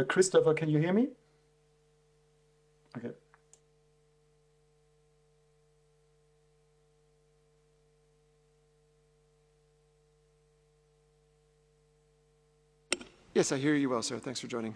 Christopher, can you hear me? Okay. Yes, I hear you well, sir. Thanks for joining.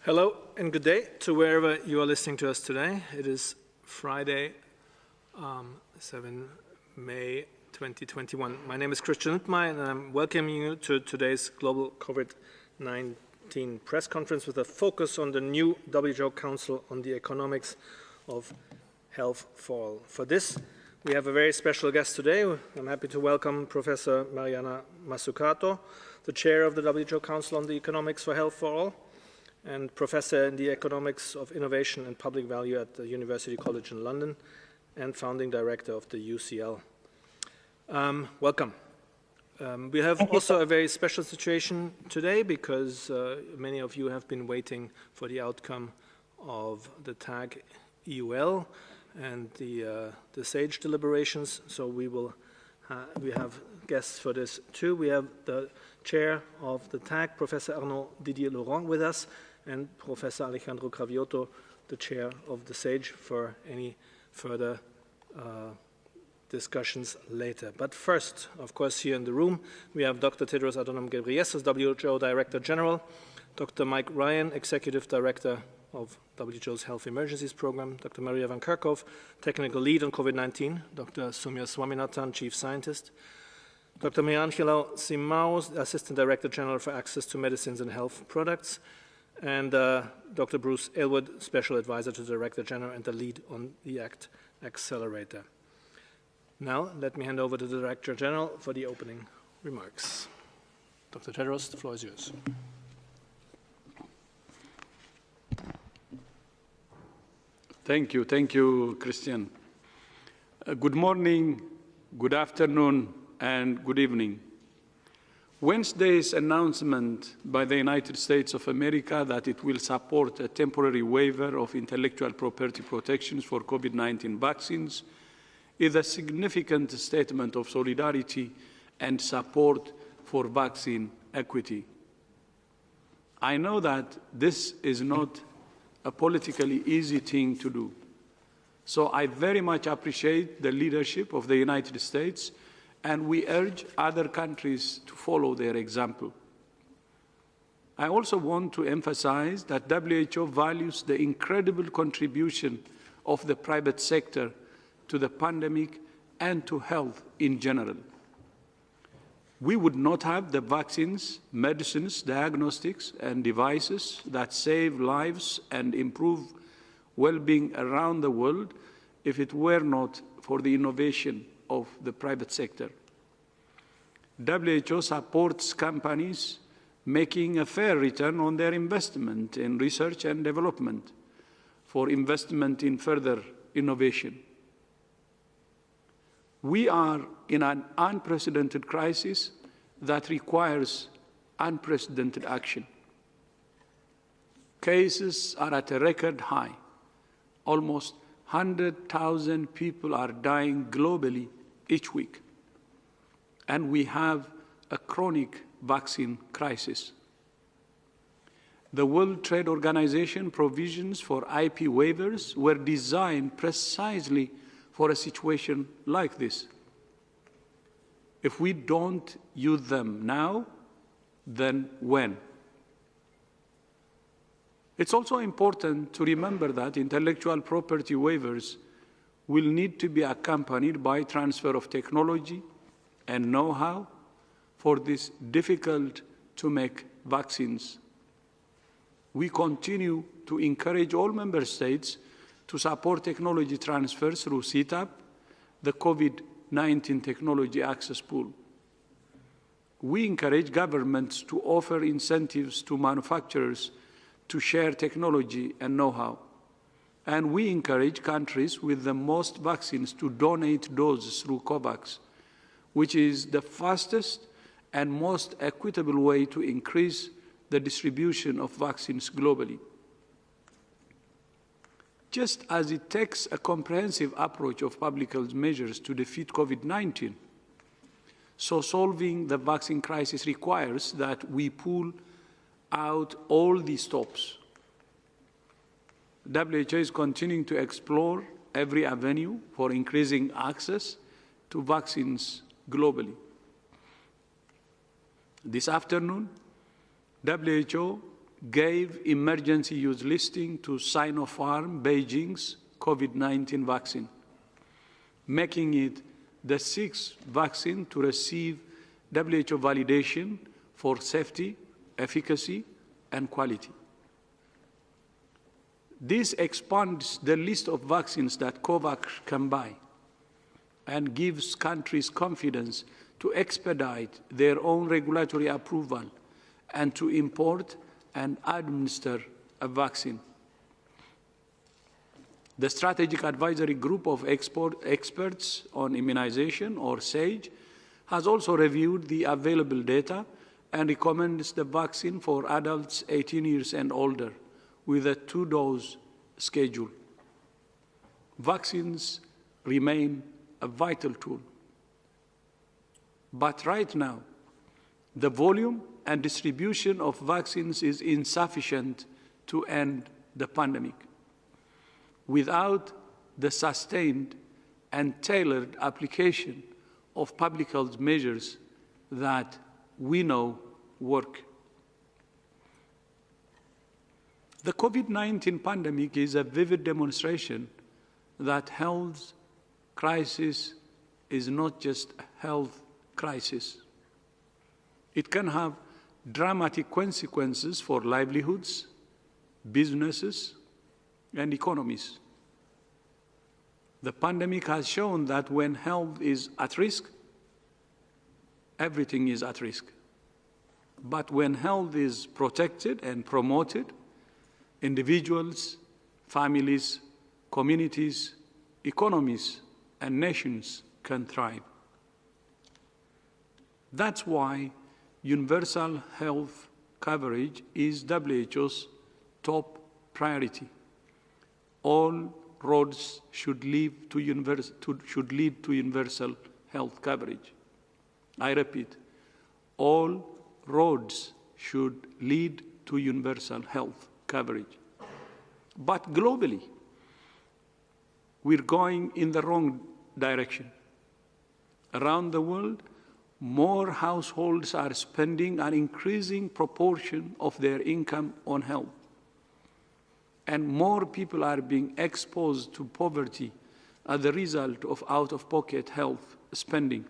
Hello and good day to wherever you are listening to us today. It is Friday, 7 May 2021. My name is Christian Lindmeier and I'm welcoming you to today's Global COVID-19 press conference with a focus on the new WHO Council on the Economics of Health for All. For this, we have a very special guest today. I'm happy to welcome Professor Mariana Mazzucato, the chair of the WHO Council on the Economics for Health for All, and professor in the Economics of Innovation and Public Value at the University College in London, and founding director of the UCL. Welcome. We have also a very special situation today because many of you have been waiting for the outcome of the TAG EUL and the SAGE deliberations. So we have guests for this too. We have the chair of the TAG, Professor Arnaud Didier-Laurent, with us, and Professor Alejandro Cravioto, the chair of the SAGE, for any further discussions later. But first, of course, here in the room, we have Dr. Tedros Adhanom Ghebreyesus, WHO Director General, Dr. Mike Ryan, Executive Director of WHO's Health Emergencies Program, Dr. Maria Van Kerkhove, Technical Lead on COVID-19, Dr. Soumya Swaminathan, Chief Scientist, Dr. Mariangela Simão, Assistant Director General for Access to Medicines and Health Products, and Dr. Bruce Aylward, Special Advisor to the Director General and the lead on the ACT Accelerator. Now, let me hand over to the Director General for the opening remarks. Dr. Tedros, the floor is yours. Thank you, Christian. Good morning, good afternoon, and good evening. Wednesday's announcement by the United States of America that it will support a temporary waiver of intellectual property protections for COVID-19 vaccines is a significant statement of solidarity and support for vaccine equity. I know that this is not a politically easy thing to do, so I very much appreciate the leadership of the United States, and we urge other countries to follow their example. I also want to emphasize that WHO values the incredible contribution of the private sector to the pandemic and to health in general. We would not have the vaccines, medicines, diagnostics, and devices that save lives and improve well-being around the world if it were not for the innovation of the private sector. WHO supports companies making a fair return on their investment in research and development for investment in further innovation. We are in an unprecedented crisis that requires unprecedented action. Cases are at a record high. Almost 100,000 people are dying globally each week. And we have a chronic vaccine crisis. The World Trade Organization provisions for IP waivers were designed precisely for a situation like this. If we don't use them now, then when? It's also important to remember that intellectual property waivers will need to be accompanied by transfer of technology and know-how for this difficult-to-make vaccines. We continue to encourage all member states to support technology transfers through CTAP, the COVID-19 Technology Access Pool. We encourage governments to offer incentives to manufacturers to share technology and know-how. And we encourage countries with the most vaccines to donate doses through COVAX, which is the fastest and most equitable way to increase the distribution of vaccines globally. Just as it takes a comprehensive approach of public health measures to defeat COVID-19, so solving the vaccine crisis requires that we pull out all the stops. WHO is continuing to explore every avenue for increasing access to vaccines globally. This afternoon, WHO gave emergency use listing to Sinopharm Beijing's COVID-19 vaccine, making it the 6th vaccine to receive WHO validation for safety, efficacy, and quality. This expands the list of vaccines that COVAX can buy and gives countries confidence to expedite their own regulatory approval and to import and administer a vaccine. The Strategic Advisory Group of Experts on Immunization, or SAGE, has also reviewed the available data and recommends the vaccine for adults 18 years and older with a 2-dose schedule. Vaccines remain a vital tool. But right now, the volume and distribution of vaccines is insufficient to end the pandemic without the sustained and tailored application of public health measures that we know work. The COVID-19 pandemic is a vivid demonstration that health crisis is not just a health crisis. It can have dramatic consequences for livelihoods, businesses, and economies. The pandemic has shown that when health is at risk, everything is at risk. But when health is protected and promoted, individuals, families, communities, economies, and nations can thrive. That's why universal health coverage is WHO's top priority. All roads should lead to universal health coverage. I repeat, all roads should lead to universal health coverage. But globally, we're going in the wrong direction. Around the world, more households are spending an increasing proportion of their income on health. And more people are being exposed to poverty as a result of out-of-pocket health spending.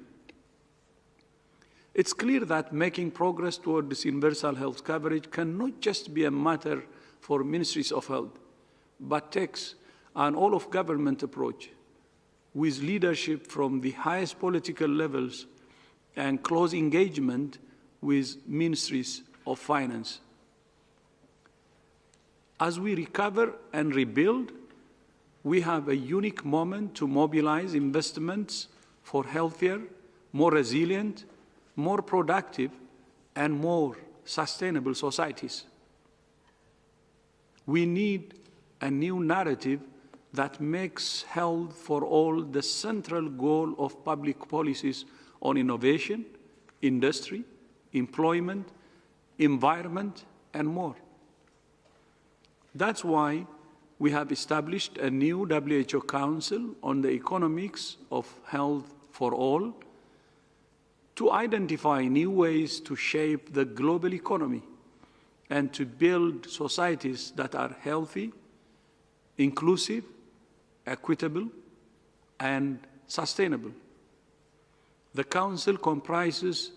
It's clear that making progress toward this universal health coverage cannot just be a matter for ministries of health, but takes an all-of-government approach with leadership from the highest political levels and close engagement with ministries of finance. As we recover and rebuild, we have a unique moment to mobilize investments for healthier, more resilient, more productive, and more sustainable societies. We need a new narrative that makes health for all the central goal of public policies on innovation, industry, employment, environment, and more. That's why we have established a new WHO Council on the Economics of Health for All to identify new ways to shape the global economy and to build societies that are healthy, inclusive, equitable, and sustainable. The Council comprises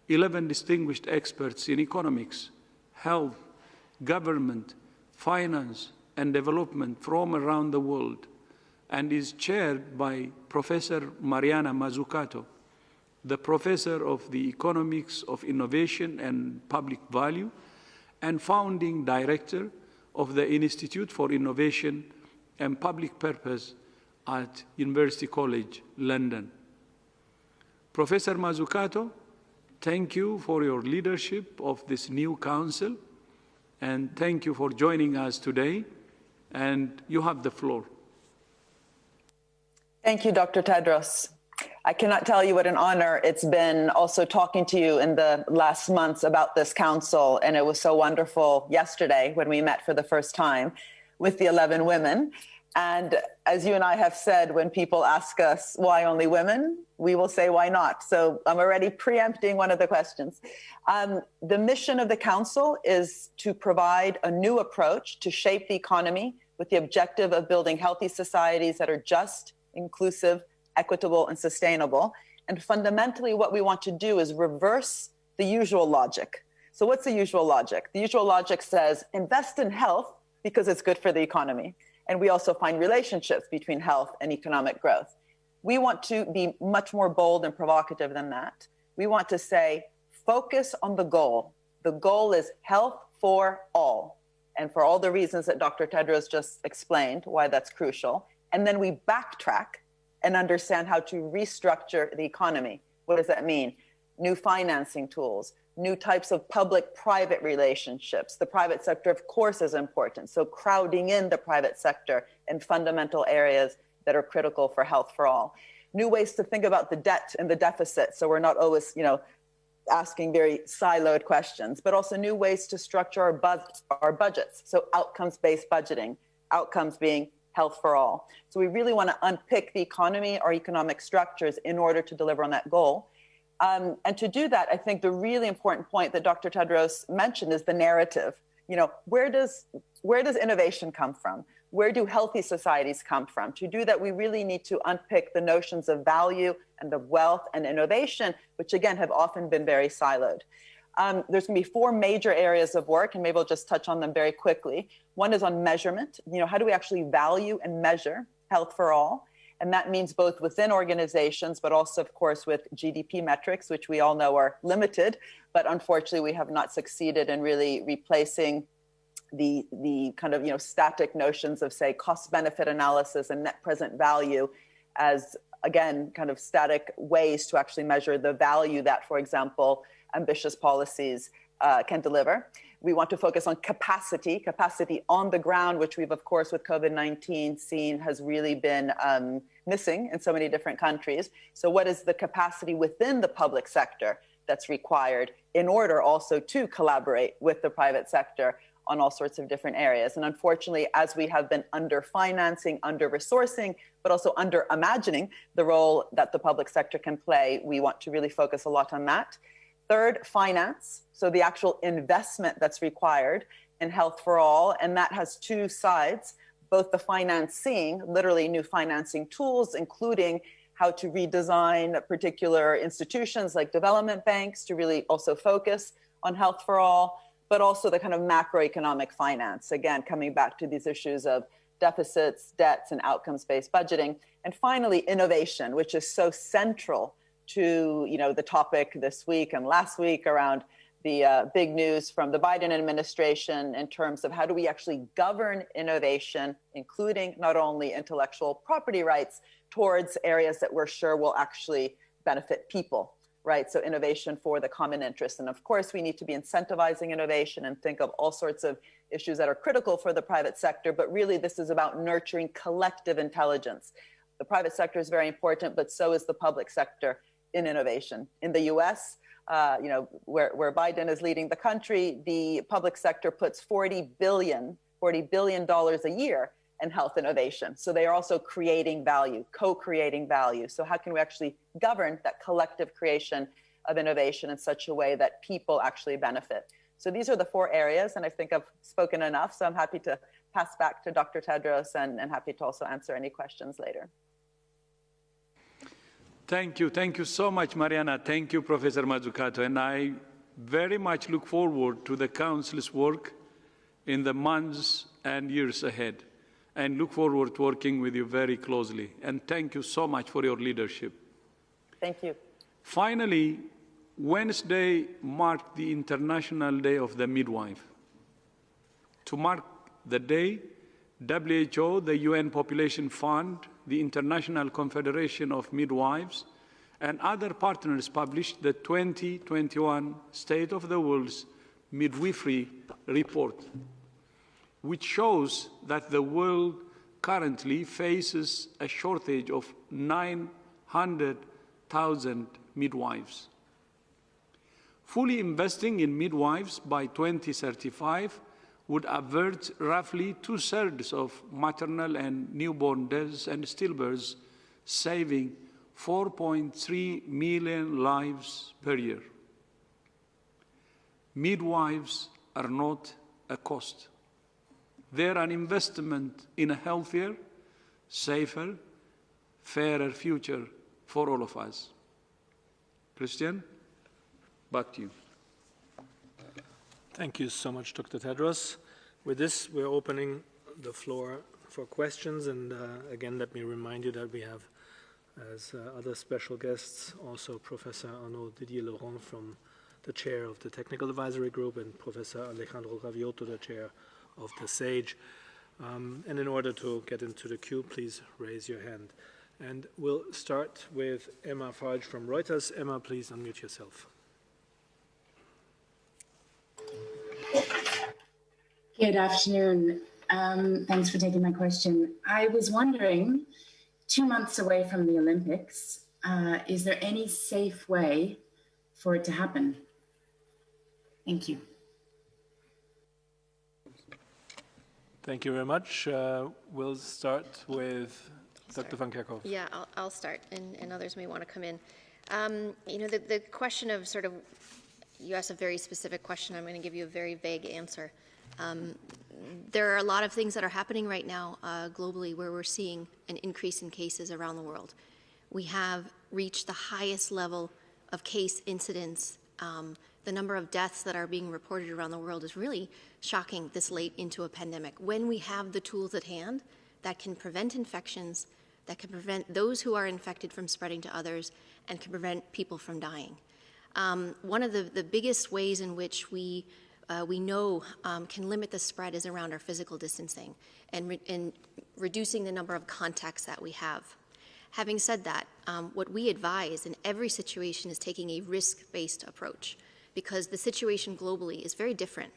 11 distinguished experts in economics, health, government, finance, and development from around the world, and is chaired by Professor Mariana Mazzucato, the professor of the Economics of Innovation and Public Value, and founding director of the Institute for Innovation and Public Purpose at University College London. Professor Mazzucato, thank you for your leadership of this new council, and thank you for joining us today, and you have the floor. Thank you, Dr. Tedros. I cannot tell you what an honor it's been also talking to you in the last months about this council, and it was so wonderful yesterday when we met for the first time with the 11 women. And as you and I have said, when people ask us why only women, we will say why not. So I'm already preempting one of the questions. The mission of the Council is to provide a new approach to shape the economy with the objective of building healthy societies that are just, inclusive, equitable, and sustainable. And fundamentally, what we want to do is reverse the usual logic. So what's the usual logic? The usual logic says, invest in health because it's good for the economy. And we also find relationships between health and economic growth. We want to be much more bold and provocative than that. We want to say, focus on the goal. The goal is health for all. And for all the reasons that Dr. Tedros just explained, why that's crucial. And then we backtrack and understand how to restructure the economy. What does that mean? New financing tools, new types of public-private relationships. The private sector, of course, is important. So crowding in the private sector in fundamental areas that are critical for health for all. New ways to think about the debt and the deficit. So we're not always, asking very siloed questions, but also new ways to structure our budgets. So outcomes-based budgeting, outcomes being health for all. So we really want to unpick the economy, our economic structures in order to deliver on that goal. And to do that, I think the really important point that Dr. Tedros mentioned is the narrative. Where does innovation come from? Where do healthy societies come from? To do that, we really need to unpick the notions of value and of wealth and innovation, which again have often been very siloed. There's going to be 4 major areas of work, and maybe I'll just touch on them very quickly. One is on measurement. How do we actually value and measure health for all? And that means both within organizations, but also, of course, with GDP metrics, which we all know are limited. But unfortunately, we have not succeeded in really replacing the kind of static notions of, say, cost-benefit analysis and net present value as, again, kind of static ways to actually measure the value that, for example, ambitious policies can deliver. We want to focus on capacity on the ground, which we've, of course, with COVID-19 seen has really been missing in so many different countries. So what is the capacity within the public sector that's required in order also to collaborate with the private sector on all sorts of different areas? And unfortunately, as we have been under-financing, under-resourcing, but also under-imagining the role that the public sector can play, we want to really focus a lot on that. Third, finance. So the actual investment that's required in health for all. And that has 2 sides, both the financing, literally new financing tools, including how to redesign particular institutions like development banks to really also focus on health for all, but also the kind of macroeconomic finance, again, coming back to these issues of deficits, debts, and outcomes-based budgeting. And finally, innovation, which is so central to the topic this week and last week around the big news from the Biden administration in terms of how do we actually govern innovation, including not only intellectual property rights, towards areas that we're sure will actually benefit people, right? So innovation for the common interest. And of course, we need to be incentivizing innovation and think of all sorts of issues that are critical for the private sector, but really this is about nurturing collective intelligence. The private sector is very important, but so is the public sector in innovation. In the US, where Biden is leading the country, the public sector puts $40 billion a year in health innovation. So they are also creating value, co-creating value. So how can we actually govern that collective creation of innovation in such a way that people actually benefit? So these are the 4 areas, and I think I've spoken enough. So I'm happy to pass back to Dr. Tedros and happy to also answer any questions later. Thank you so much, Mariana. Thank you, Professor Mazzucato. And I very much look forward to the Council's work in the months and years ahead, and look forward to working with you very closely. And thank you so much for your leadership. Thank you. Finally, Wednesday marked the International Day of the Midwife. To mark the day, WHO, the UN Population Fund, the International Confederation of Midwives, and other partners published the 2021 State of the World's Midwifery Report, which shows that the world currently faces a shortage of 900,000 midwives. Fully investing in midwives by 2035 would avert roughly 2/3 of maternal and newborn deaths and stillbirths, saving 4.3 million lives per year. Midwives are not a cost. They're an investment in a healthier, safer, fairer future for all of us. Christian, back to you. Thank you so much, Dr. Tedros. With this, we're opening the floor for questions. And again, let me remind you that we have, as other special guests, also Professor Arnaud Didier-Laurent from the chair of the Technical Advisory Group, and Professor Alejandro Gaviotto, the chair of the SAGE. And in order to get into the queue, please raise your hand. And we'll start with Emma Farge from Reuters. Emma, please unmute yourself. Good afternoon. Thanks for taking my question. I was wondering, 2 months away from the Olympics, is there any safe way for it to happen? Thank you. Thank you very much. We'll start with Dr. Van Kerkhoff. Yeah, I'll start, and others may want to come in. You know, the question of sort of, you asked a very specific question. I'm going to give you a very vague answer. There are a lot of things that are happening right now globally where we're seeing an increase in cases around the world. We have reached the highest level of case incidence. The number of deaths that are being reported around the world is really shocking this late into a pandemic. When we have the tools at hand that can prevent infections, that can prevent those who are infected from spreading to others, and can prevent people from dying. One of the biggest ways in which we know can limit the spread is around our physical distancing and reducing the number of contacts that we have. Having said that, what we advise in every situation is taking a risk-based approach, because the situation globally is very different.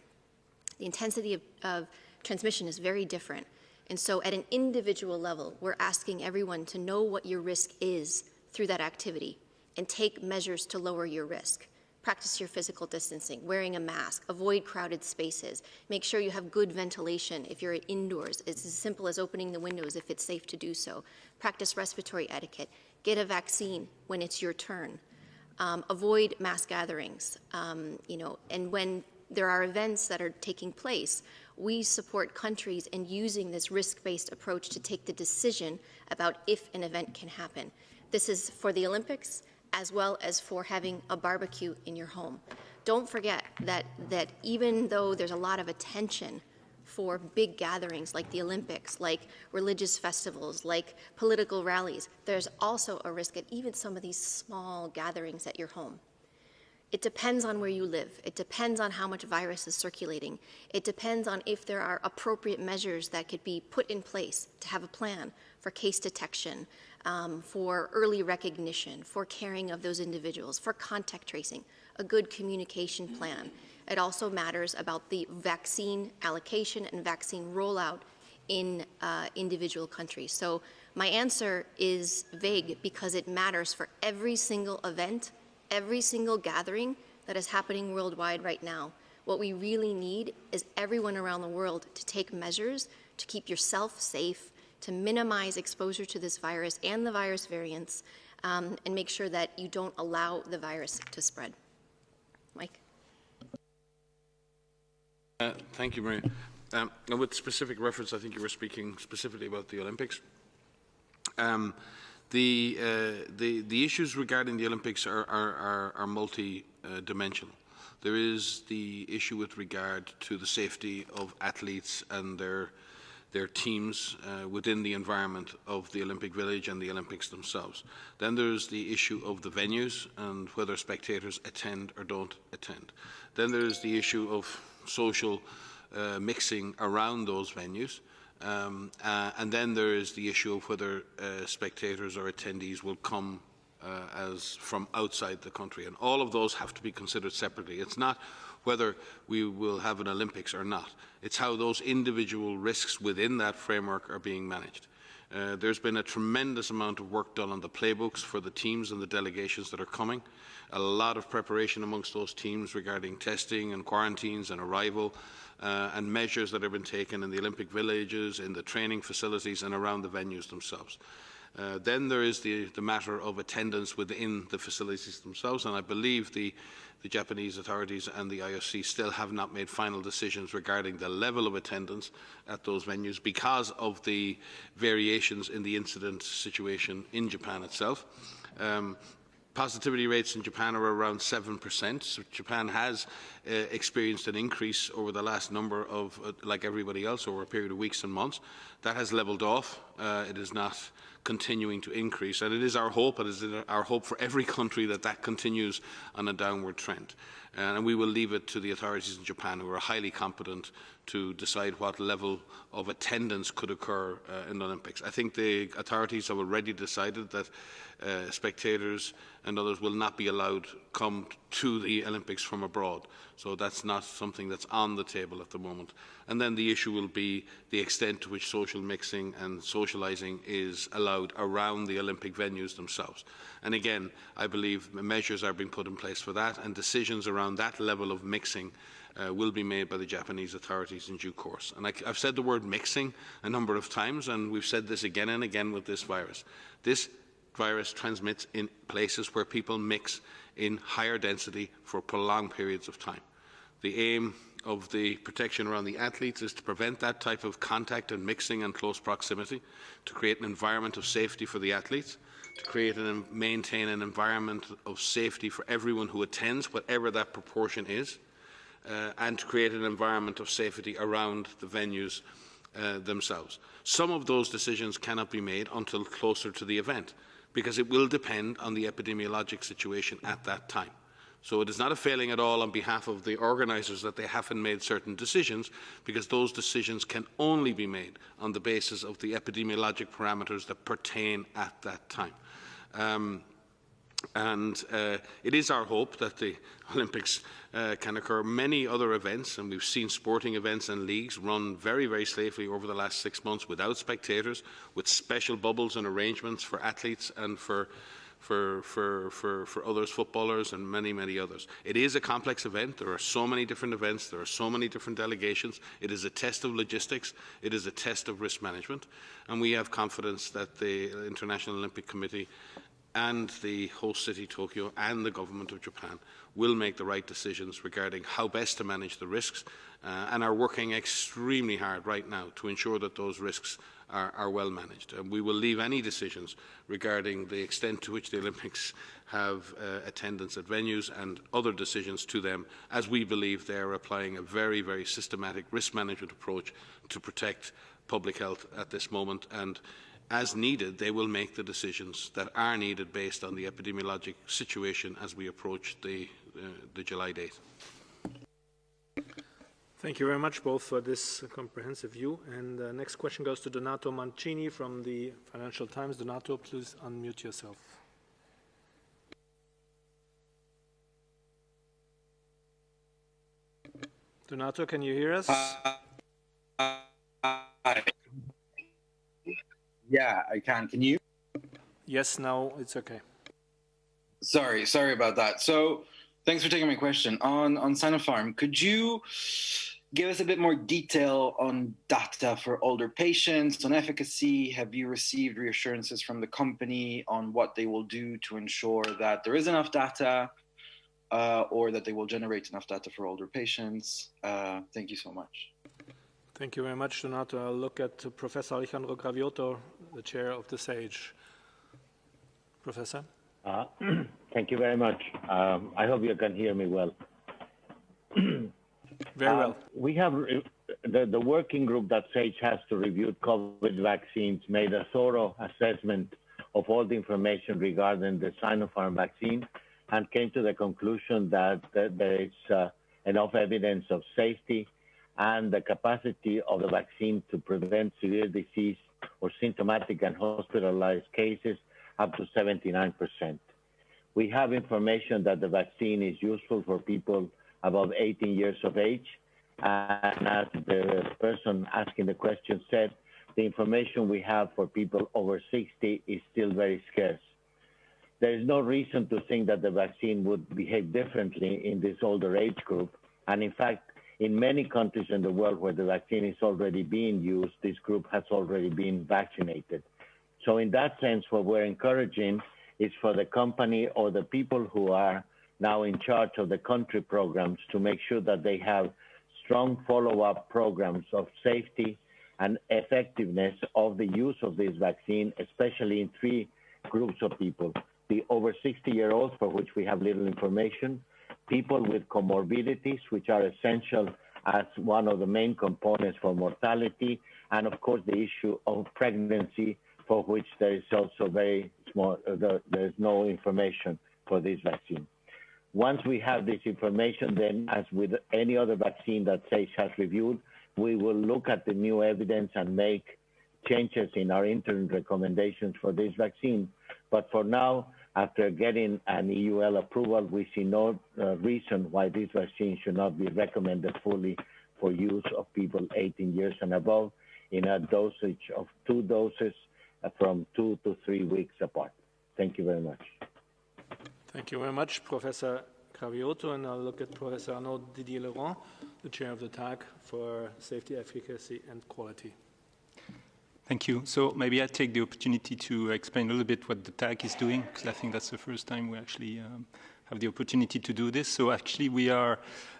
The intensity of transmission is very different. And so at an individual level, we're asking everyone to know what your risk is through that activity and take measures to lower your risk. Practice your physical distancing, wearing a mask, avoid crowded spaces, make sure you have good ventilation if you're indoors. It's as simple as opening the windows if it's safe to do so. Practice respiratory etiquette. Get a vaccine when it's your turn. Avoid mass gatherings, and when there are events that are taking place, we support countries in using this risk-based approach to take the decision about if an event can happen. This is for the Olympics as well as for having a barbecue in your home. Don't forget that even though there's a lot of attention for big gatherings like the Olympics, like religious festivals, like political rallies, there's also a risk at even some of these small gatherings at your home. It depends on where you live. It depends on how much virus is circulating. It depends on if there are appropriate measures that could be put in place to have a plan for case detection, for early recognition, for caring of those individuals, for contact tracing, a good communication plan. It also matters about the vaccine allocation and vaccine rollout in individual countries. So my answer is vague because it matters for every single event, every single gathering that is happening worldwide right now. What we really need is everyone around the world to take measures to keep yourself safe, to minimize exposure to this virus and the virus variants, and make sure that you don't allow the virus to spread. Mike? Thank you, Maria. And with specific reference, I think you were speaking specifically about the Olympics. The issues regarding the Olympics are multi-dimensional. There is the issue with regard to the safety of athletes and their teams within the environment of the Olympic Village and the Olympics themselves. Then there's the issue of the venues and whether spectators attend or don't attend. Then there's the issue of social mixing around those venues. And then there is the issue of whether spectators or attendees will come as from outside the country. And all of those have to be considered separately. It's not whether we will have an Olympics or not. It's how those individual risks within that framework are being managed. There's been a tremendous amount of work done on the playbooks for the teams and the delegations that are coming. A lot of preparation amongst those teams regarding testing and quarantines and arrival, and measures that have been taken in the Olympic villages, in the training facilities and around the venues themselves. Then there is the matter of attendance within the facilities themselves, and I believe the Japanese authorities and the IOC still have not made final decisions regarding the level of attendance at those venues because of the variations in the incident situation in Japan itself. Positivity rates in Japan are around 7%. So Japan has experienced an increase over the last number of, like everybody else, over a period of weeks and months. That has levelled off. It is not continuing to increase, and it is our hope, it is our hope for every country that that continues on a downward trend. And we will leave it to the authorities in Japan, who are highly competent, to decide what level of attendance could occur in the Olympics. I think the authorities have already decided that spectators and others will not be allowed come to the Olympics from abroad. So that's not something that's on the table at the moment. And then the issue will be the extent to which social mixing and socialising is allowed around the Olympic venues themselves. And again, I believe measures are being put in place for that, and decisions around that level of mixing will be made by the Japanese authorities in due course. And I've said the word mixing a number of times, and we've said this again and again with this virus. This virus transmits in places where people mix in higher density for prolonged periods of time. The aim of the protection around the athletes is to prevent that type of contact and mixing and close proximity, to create an environment of safety for the athletes, to create and maintain an environment of safety for everyone who attends, whatever that proportion is, and to create an environment of safety around the venues themselves. Some of those decisions cannot be made until closer to the event, because it will depend on the epidemiologic situation at that time. So it is not a failing at all on behalf of the organisers that they haven't made certain decisions, because those decisions can only be made on the basis of the epidemiologic parameters that pertain at that time. It is our hope that the Olympics can occur. Many other events, and we've seen sporting events and leagues run very, very safely over the last 6 months without spectators, with special bubbles and arrangements for athletes and for others, footballers and many, many others. It is a complex event. There are so many different events. There are so many different delegations. It is a test of logistics. It is a test of risk management. And we have confidence that the International Olympic Committee and the host city, Tokyo, and the government of Japan will make the right decisions regarding how best to manage the risks, and are working extremely hard right now to ensure that those risks are well managed. And we will leave any decisions regarding the extent to which the Olympics have attendance at venues and other decisions to them, as we believe they are applying a very, very systematic risk management approach to protect public health at this moment. And as needed, they will make the decisions that are needed based on the epidemiologic situation as we approach the July date. Thank you very much both for this comprehensive view. And the next question goes to Donato Mancini from the Financial Times. Donato, please unmute yourself. Donato, can you hear us? Hi. Yeah, I can. Can you? Yes, now it's okay. Sorry about that. So thanks for taking my question. On Sinopharm, could you give us a bit more detail on data for older patients, on efficacy? Have you received reassurances from the company on what they will do to ensure that there is enough data, or that they will generate enough data for older patients? Thank you so much. Thank you very much, Donato. I'll look at Professor Alejandro Gravioto, the chair of the SAGE. Professor? Thank you very much. I hope you can hear me well. Very well. We have the working group that SAGE has to review COVID vaccines made a thorough assessment of all the information regarding the Sinopharm vaccine and came to the conclusion that there is enough evidence of safety and the capacity of the vaccine to prevent severe disease or symptomatic and hospitalized cases up to 79%. We have information that the vaccine is useful for people above 18 years of age. And as the person asking the question said, the information we have for people over 60 is still very scarce. There is no reason to think that the vaccine would behave differently in this older age group. And in fact, in many countries in the world where the vaccine is already being used, this group has already been vaccinated. So in that sense, what we're encouraging is for the company or the people who are now in charge of the country programs to make sure that they have strong follow-up programs of safety and effectiveness of the use of this vaccine, especially in three groups of people: the over 60-year-olds, for which we have little information, people with comorbidities, which are essential as one of the main components for mortality, and of course the issue of pregnancy, for which there is also very small, there is no information for this vaccine. Once we have this information, then as with any other vaccine that SAGE has reviewed, we will look at the new evidence and make changes in our interim recommendations for this vaccine. But for now, after getting an EUL approval, we see no reason why this vaccine should not be recommended fully for use of people 18 years and above in a dosage of 2 doses from 2 to 3 weeks apart. Thank you very much. Thank you very much, Professor Cravioto, and I'll look at Professor Arnaud Didier-Laurent, the chair of the TAG for Safety, Efficacy and Quality. Thank you. So maybe I take the opportunity to explain a little bit what the TAG is doing, because I think that's the first time we actually have the opportunity to do this. So actually we are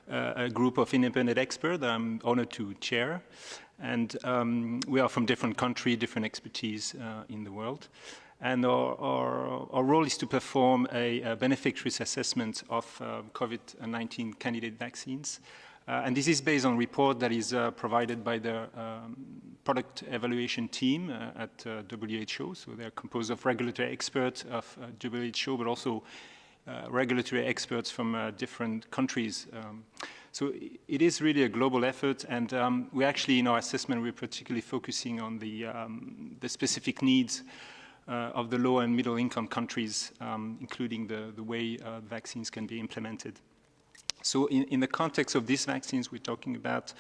a group of independent experts that I'm honored to chair. And we are from different countries, different expertise in the world. And our role is to perform a benefit risk assessment of COVID-19 candidate vaccines. And this is based on a report that is provided by the product evaluation team at WHO. So they're composed of regulatory experts of WHO, but also regulatory experts from different countries. So it is really a global effort, and we actually, in our assessment, we're particularly focusing on the specific needs of the low and middle income countries, including the way vaccines can be implemented. So in the context of these vaccines we're talking about,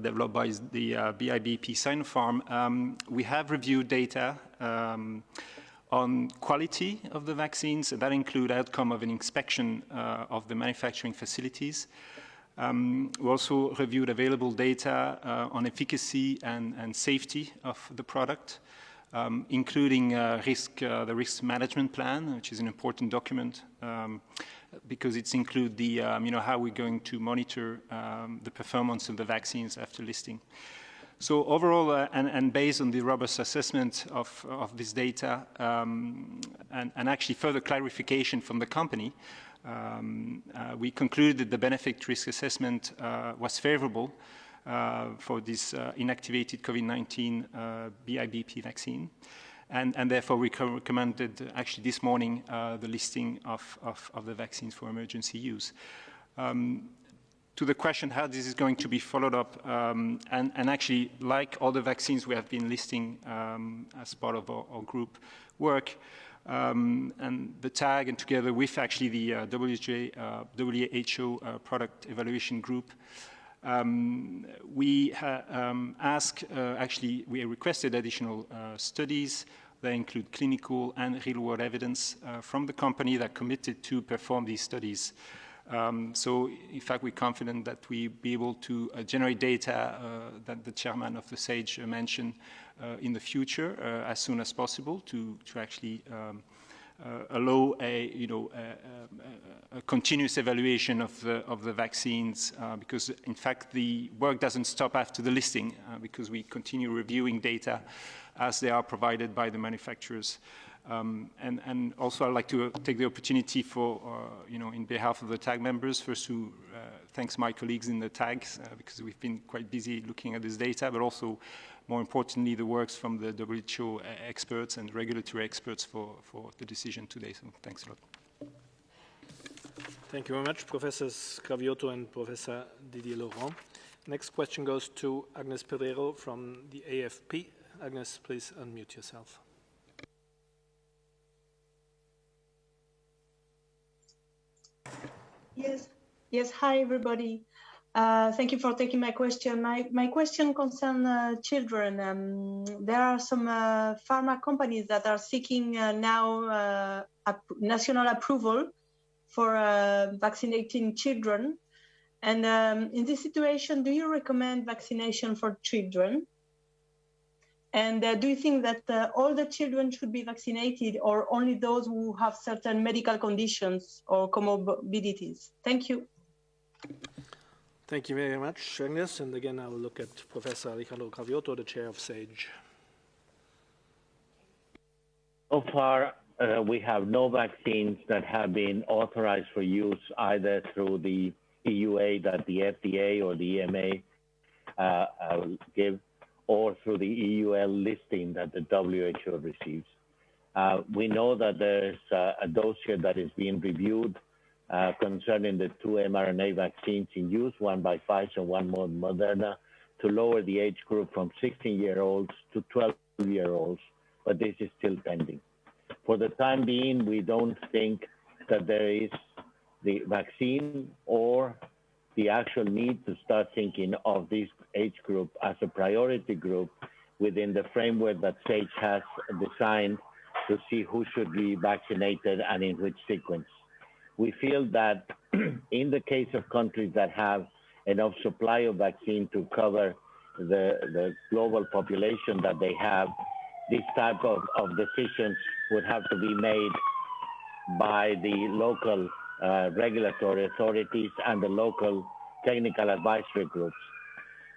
developed by the BIBP Sinopharm, we have reviewed data on quality of the vaccines. That include outcome of an inspection of the manufacturing facilities. We also reviewed available data on efficacy and safety of the product, including the risk management plan, which is an important document because it includes the, how we're going to monitor the performance of the vaccines after listing. So overall, and based on the robust assessment of this data and actually further clarification from the company, we concluded that the benefit risk assessment was favorable for this inactivated COVID-19 BIBP vaccine. And therefore, we recommended actually this morning the listing of the vaccines for emergency use. To the question how this is going to be followed up, and actually, like all the vaccines we have been listing as part of our group work, and the TAG, and together with actually the WHO product evaluation group, we requested additional studies that include clinical and real-world evidence from the company that committed to perform these studies. So, in fact, we're confident that we'll be able to generate data that the chairman of the SAGE mentioned in the future as soon as possible to actually allow a continuous evaluation of the vaccines because, in fact, the work doesn't stop after the listing because we continue reviewing data as they are provided by the manufacturers. And also, I'd like to take the opportunity for, in behalf of the TAG members, first to thank my colleagues in the TAGs because we've been quite busy looking at this data, but also, more importantly, the works from the WHO experts and regulatory experts for the decision today. So thanks a lot. Thank you very much, Professors Cravioto and Professor Didier-Laurent. Next question goes to Agnes Pereiro from the AFP. Agnes, please unmute yourself. Yes. Hi, everybody. Thank you for taking my question. My question concerns children. There are some pharma companies that are seeking now national approval for vaccinating children. And in this situation, do you recommend vaccination for children? And do you think that all the children should be vaccinated or only those who have certain medical conditions or comorbidities? Thank you. Thank you very much, Agnes. And again, I will look at Professor Alejandro Gaviotto, the chair of SAGE. So far, we have no vaccines that have been authorized for use either through the EUA that the FDA or the EMA give, or through the EUL listing that the WHO receives. We know that there's a dossier that is being reviewed concerning the 2 mRNA vaccines in use, one by Pfizer, one by Moderna, to lower the age group from 16-year-olds to 12-year-olds, but this is still pending. For the time being, we don't think that there is the vaccine or the actual need to start thinking of this age group as a priority group within the framework that SAGE has designed to see who should be vaccinated and in which sequence. We feel that in the case of countries that have enough supply of vaccine to cover the global population that they have, this type of decisions would have to be made by the local regulatory authorities and the local technical advisory groups.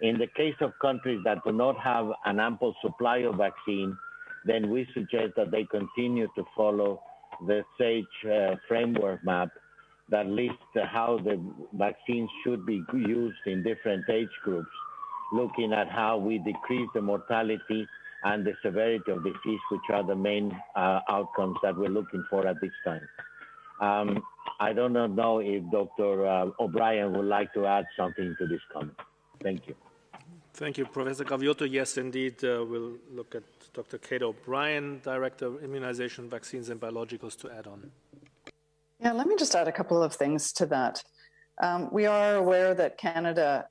In the case of countries that do not have an ample supply of vaccine, then we suggest that they continue to follow the SAGE framework map that lists how the vaccines should be used in different age groups, looking at how we decrease the mortality and the severity of disease, which are the main outcomes that we're looking for at this time. I do not know if Dr. O'Brien would like to add something to this comment. Thank you. Thank you, Professor Gaviotto. Yes, indeed, we'll look at Dr. Kate O'Brien, Director of Immunization, Vaccines and Biologicals, to add on. Yeah, let me just add a couple of things to that. We are aware that Canada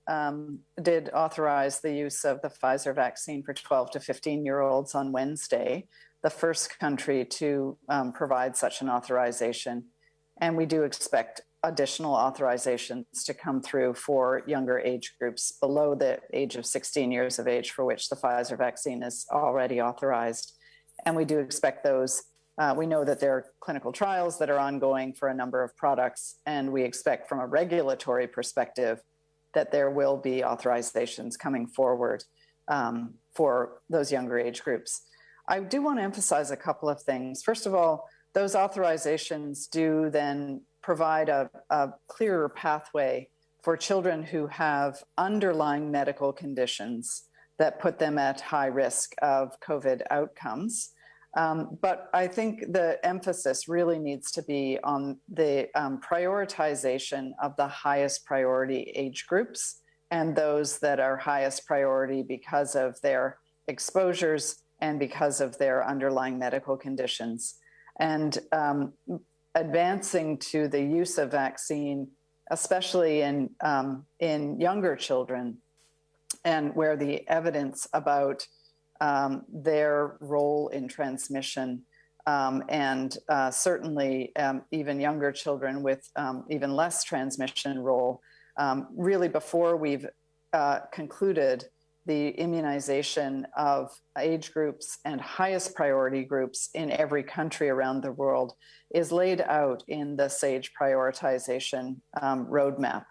did authorize the use of the Pfizer vaccine for 12 to 15-year-olds on Wednesday, the first country to provide such an authorization. And we do expect additional authorizations to come through for younger age groups below the age of 16 years of age, for which the Pfizer vaccine is already authorized. And we do expect those. We know that there are clinical trials that are ongoing for a number of products, and we expect from a regulatory perspective that there will be authorizations coming forward for those younger age groups. I do want to emphasize a couple of things. First of all, those authorizations do then provide a clearer pathway for children who have underlying medical conditions that put them at high risk of COVID outcomes. But I think the emphasis really needs to be on the prioritization of the highest priority age groups and those that are highest priority because of their exposures and because of their underlying medical conditions. And advancing to the use of vaccine, especially in younger children, and where the evidence about their role in transmission and certainly even younger children with even less transmission role, really before we've concluded the immunization of age groups and highest priority groups in every country around the world is laid out in the SAGE prioritization roadmap.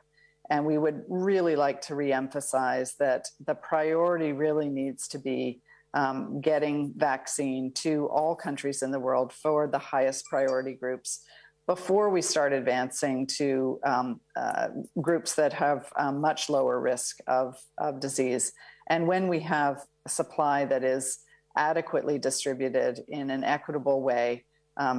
And we would really like to reemphasize that the priority really needs to be getting vaccine to all countries in the world for the highest priority groups before we start advancing to groups that have much lower risk of disease. And when we have a supply that is adequately distributed in an equitable way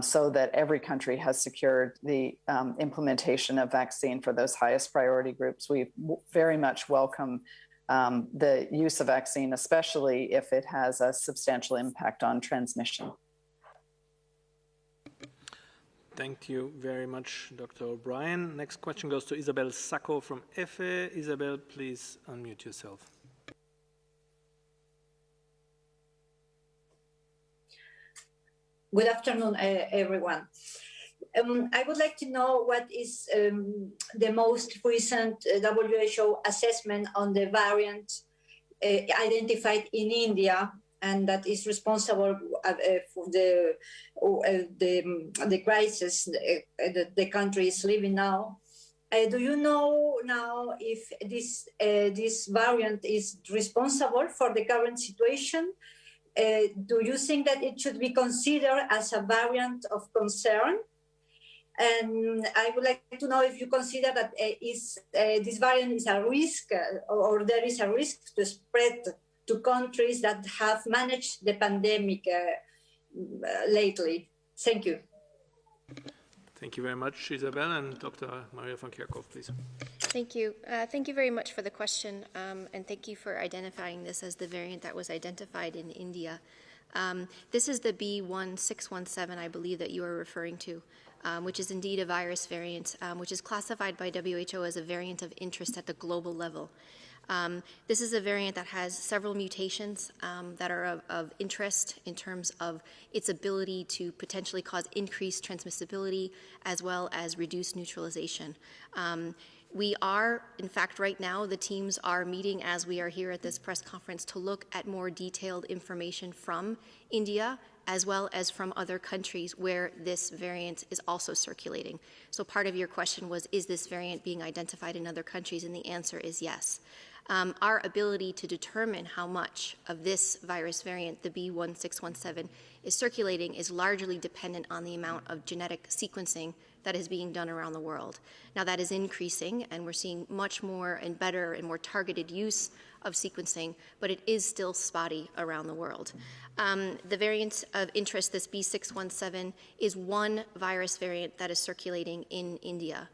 so that every country has secured the implementation of vaccine for those highest priority groups, we very much welcome the use of vaccine, especially if it has a substantial impact on transmission. Thank you very much, Dr. O'Brien. Next question goes to Isabel Sacco from EFE. Isabel, please unmute yourself. Good afternoon, everyone. I would like to know what is the most recent WHO assessment on the variant identified in India, and that is responsible for the crisis the country is living now. Do you know now if this variant is responsible for the current situation? Do you think that it should be considered as a variant of concern? And I would like to know if you consider that this variant is a risk, or there is a risk to spread to countries that have managed the pandemic lately. Thank you. Thank you very much, Isabel. And Dr. Maria von Kerkhoff, please. Thank you. Thank you very much for the question, and thank you for identifying this as the variant that was identified in India. This is the B1617, I believe, that you are referring to, which is indeed a virus variant, which is classified by WHO as a variant of interest at the global level. This is a variant that has several mutations that are of interest in terms of its ability to potentially cause increased transmissibility as well as reduced neutralization. We are, in fact, right now, the teams are meeting as we are here at this press conference to look at more detailed information from India as well as from other countries where this variant is also circulating. So part of your question was, is this variant being identified in other countries? And the answer is yes. Our ability to determine how much of this virus variant, the B1617, is circulating is largely dependent on the amount of genetic sequencing that is being done around the world. Now that is increasing, and we're seeing much more and better and more targeted use of sequencing, but it is still spotty around the world. The variant of interest, this B1617, is one virus variant that is circulating in India.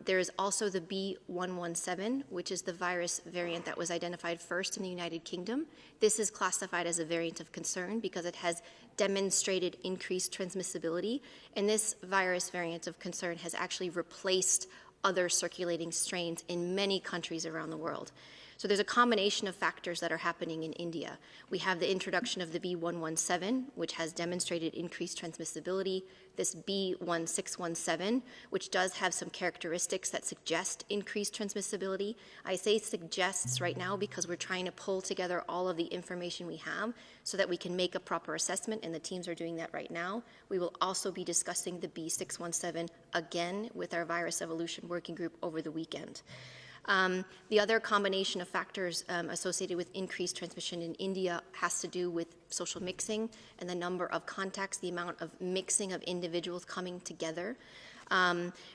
There is also the B117, which is the virus variant that was identified first in the United Kingdom. This is classified as a variant of concern because it has demonstrated increased transmissibility, and this virus variant of concern has actually replaced other circulating strains in many countries around the world. So there's a combination of factors that are happening in India. We have the introduction of the B117, which has demonstrated increased transmissibility, this B1617, which does have some characteristics that suggest increased transmissibility. I say suggests right now because we're trying to pull together all of the information we have so that we can make a proper assessment, and the teams are doing that right now. We will also be discussing the B617 again with our virus evolution working group over the weekend. The other combination of factors associated with increased transmission in India has to do with social mixing and the number of contacts, the amount of mixing of individuals coming together,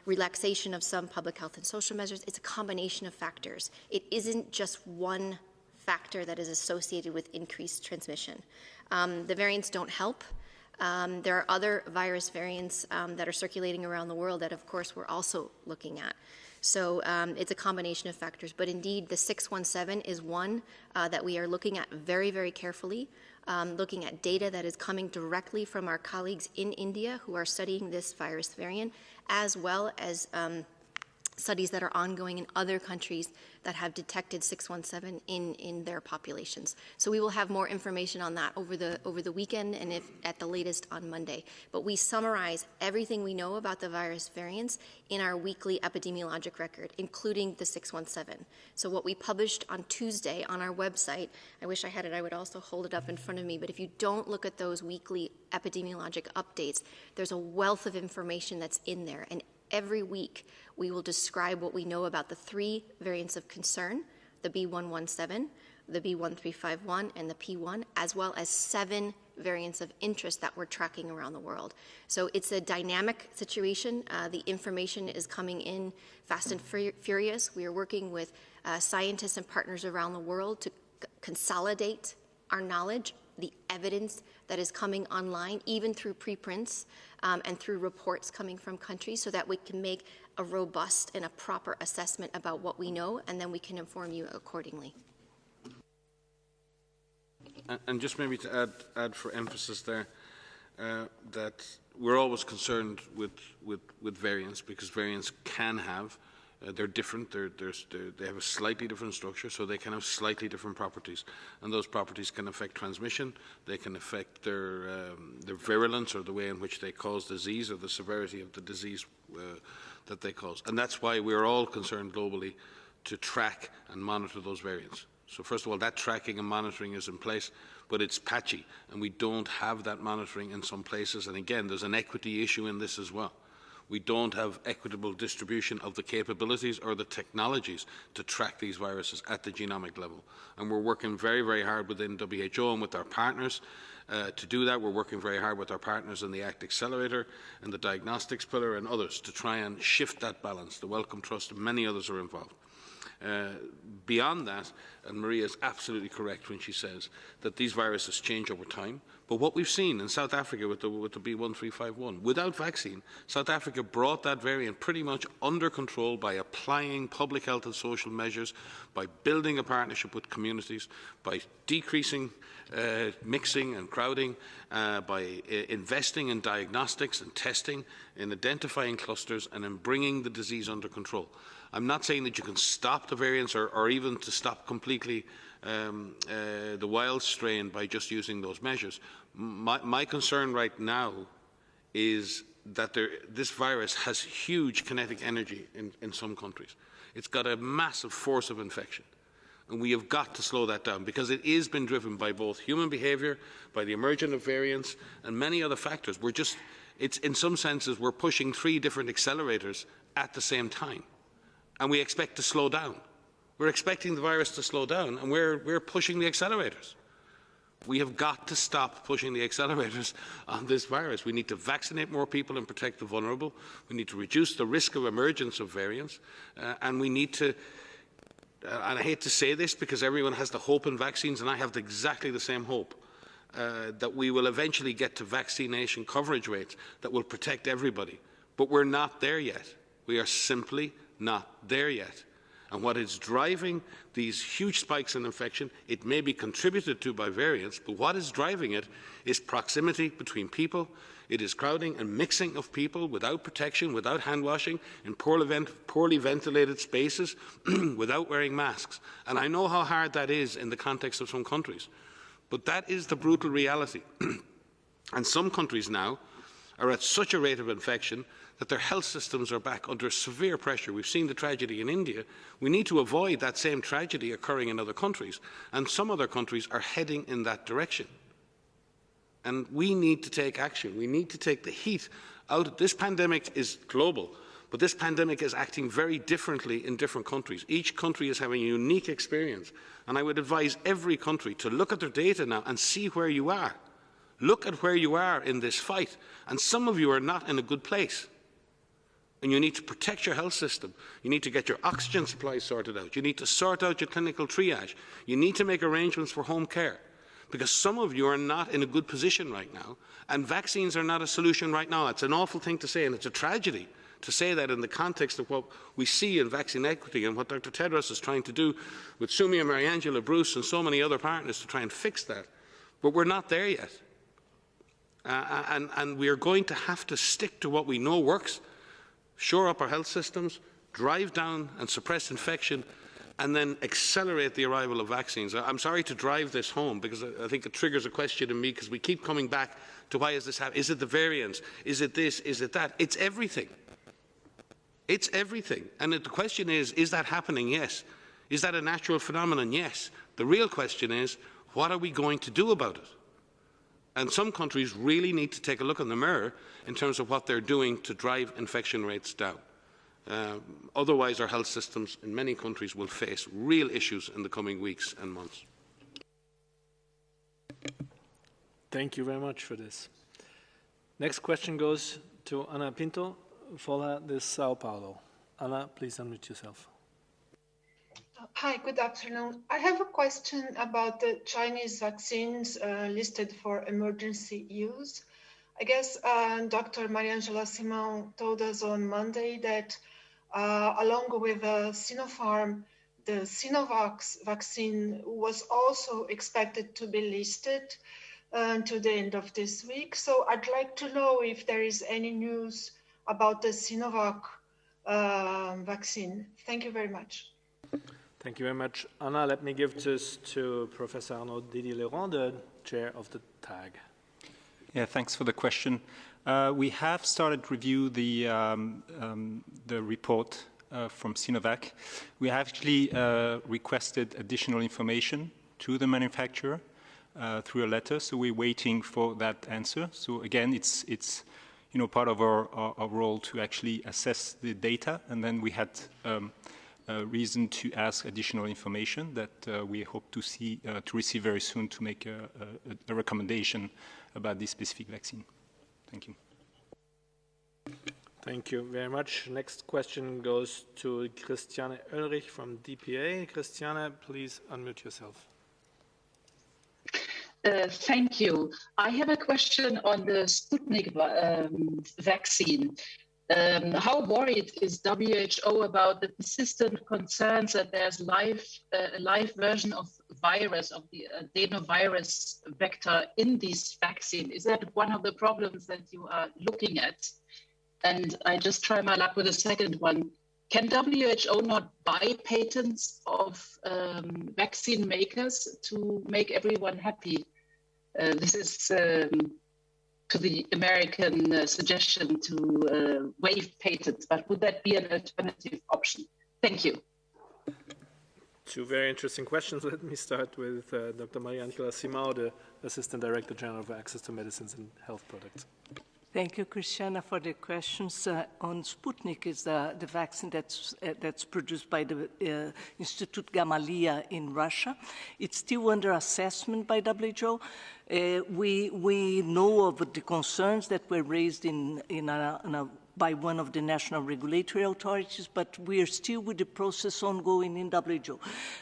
relaxation of some public health and social measures. It's a combination of factors. It isn't just one factor that is associated with increased transmission. The variants don't help. There are other virus variants that are circulating around the world that, of course, we're also looking at. So it's a combination of factors. But indeed, the 617 is one that we are looking at very, very carefully, looking at data that is coming directly from our colleagues in India who are studying this virus variant, as well as studies that are ongoing in other countries that have detected 617 in their populations. So we will have more information on that over the weekend and if at the latest on Monday. But we summarize everything we know about the virus variants in our weekly epidemiologic record, including the 617. So what we published on Tuesday on our website, I wish I had it, I would also hold it up in front of me, but if you don't look at those weekly epidemiologic updates, there's a wealth of information that's in there. And every week, we will describe what we know about the 3 variants of concern, the B117, the B1351, and the P1, as well as 7 variants of interest that we're tracking around the world. So it's a dynamic situation. The information is coming in fast and furious. We are working with scientists and partners around the world to consolidate our knowledge, the evidence that is coming online, even through preprints and through reports coming from countries, so that we can make a robust and a proper assessment about what we know, and then we can inform you accordingly. And just maybe to add for emphasis there, that we're always concerned with variants, because variants can have, they're different, they have a slightly different structure, so they can have slightly different properties. And those properties can affect transmission, they can affect their virulence, or the way in which they cause disease, or the severity of the disease that they cause. And that's why we're all concerned globally to track and monitor those variants. So first of all, that tracking and monitoring is in place, but it's patchy, and we don't have that monitoring in some places. And again, there's an equity issue in this as well. We don't have equitable distribution of the capabilities or the technologies to track these viruses at the genomic level. And we're working very, very hard within WHO and with our partners to do that. We're working very hard with our partners in the ACT Accelerator and the Diagnostics Pillar and others to try and shift that balance. The Wellcome Trust and many others are involved. Beyond that, and Maria is absolutely correct when she says that these viruses change over time, but what we've seen in South Africa with the B1351, without vaccine, South Africa brought that variant pretty much under control by applying public health and social measures, by building a partnership with communities, by decreasing mixing and crowding, by investing in diagnostics and testing, in identifying clusters, and in bringing the disease under control. I'm not saying that you can stop the variants or even to stop completely the wild strain by just using those measures. My concern right now is that this virus has huge kinetic energy in some countries. It's got a massive force of infection. And we have got to slow that down, because it has been driven by both human behavior, by the emergence of variants, and many other factors. It's in some senses, we're pushing 3 different accelerators at the same time. And we expect to slow down. We're expecting the virus to slow down, and we're pushing the accelerators. We have got to stop pushing the accelerators on this virus. We need to vaccinate more people and protect the vulnerable. We need to reduce the risk of emergence of variants. And we need to, and I hate to say this because everyone has the hope in vaccines, and I have exactly the same hope, that we will eventually get to vaccination coverage rates that will protect everybody. But we're not there yet. We are simply not there yet. And what is driving these huge spikes in infection, it may be contributed to by variants, but what is driving it is proximity between people. It is crowding and mixing of people without protection, without hand washing, in poorly ventilated spaces, without wearing masks. And I know how hard that is in the context of some countries. But that is the brutal reality. And some countries now are at such a rate of infection that their health systems are back under severe pressure. We've seen the tragedy in India. We need to avoid that same tragedy occurring in other countries. And some other countries are heading in that direction. And we need to take action. We need to take the heat out. This pandemic is global, but this pandemic is acting very differently in different countries. Each country is having a unique experience. And I would advise every country to look at their data now and see where you are. Look at where you are in this fight. And some of you are not in a good place. And you need to protect your health system. You need to get your oxygen supply sorted out. You need to sort out your clinical triage. You need to make arrangements for home care. Because some of you are not in a good position right now, and vaccines are not a solution right now. It's an awful thing to say, and it's a tragedy to say that in the context of what we see in vaccine equity and what Dr. Tedros is trying to do with Sumi and Mariangela Bruce and so many other partners to try and fix that. But we're not there yet. And we are going to have to stick to what we know works, shore up our health systems, drive down and suppress infection, and then accelerate the arrival of vaccines. I'm sorry to drive this home because I think it triggers a question in me because we keep coming back to why is this happening? Is it the variants? Is it this? Is it that? It's everything. It's everything. And the question is that happening? Yes. Is that a natural phenomenon? Yes. The real question is, what are we going to do about it? And some countries really need to take a look in the mirror in terms of what they're doing to drive infection rates down. Otherwise, our health systems in many countries will face real issues in the coming weeks and months. Thank you very much for this. Next question goes to Ana Pinto, Folha de Sao Paulo. Ana, please unmute yourself. Hi, good afternoon. I have a question about the Chinese vaccines listed for emergency use. I guess Dr. Mariangela Simão told us on Monday that along with Sinopharm, the Sinovac vaccine was also expected to be listed. until the end of this week. So I'd like to know if there is any news about the Sinovac vaccine. Thank you very much. Thank you very much, Anna. Let me give this to Professor Arnaud Didier-Leroy, the chair of the TAG. Yeah, thanks for the question. We have started review the report from Sinovac. We have actually requested additional information to the manufacturer through a letter, so we're waiting for that answer. So again, it's part of our role to actually assess the data, and then we had reason to ask additional information that we hope to receive very soon to make a recommendation about this specific vaccine. Thank you. Thank you very much. Next question goes to Christiane Oelrich from DPA. Christiane, please unmute yourself. Thank you. I have a question on the Sputnik vaccine. How worried is WHO about the persistent concerns that there's a live version of virus, of the adenovirus vector in this vaccine? Is that one of the problems that you are looking at? And I just try my luck with a second one. Can WHO not buy patents of vaccine makers to make everyone happy? This is to the American suggestion to waive patents, but would that be an alternative option? Thank you. Two very interesting questions. Let me start with Dr. Maria-Angela Simao, the Assistant Director General for Access to Medicines and Health Products. Thank you, Christiana, for the questions. On Sputnik is the vaccine that's produced by the Institute Gamaleya in Russia. It's still under assessment by WHO. We know of the concerns that were raised by one of the national regulatory authorities, but we are still with the process ongoing in WHO.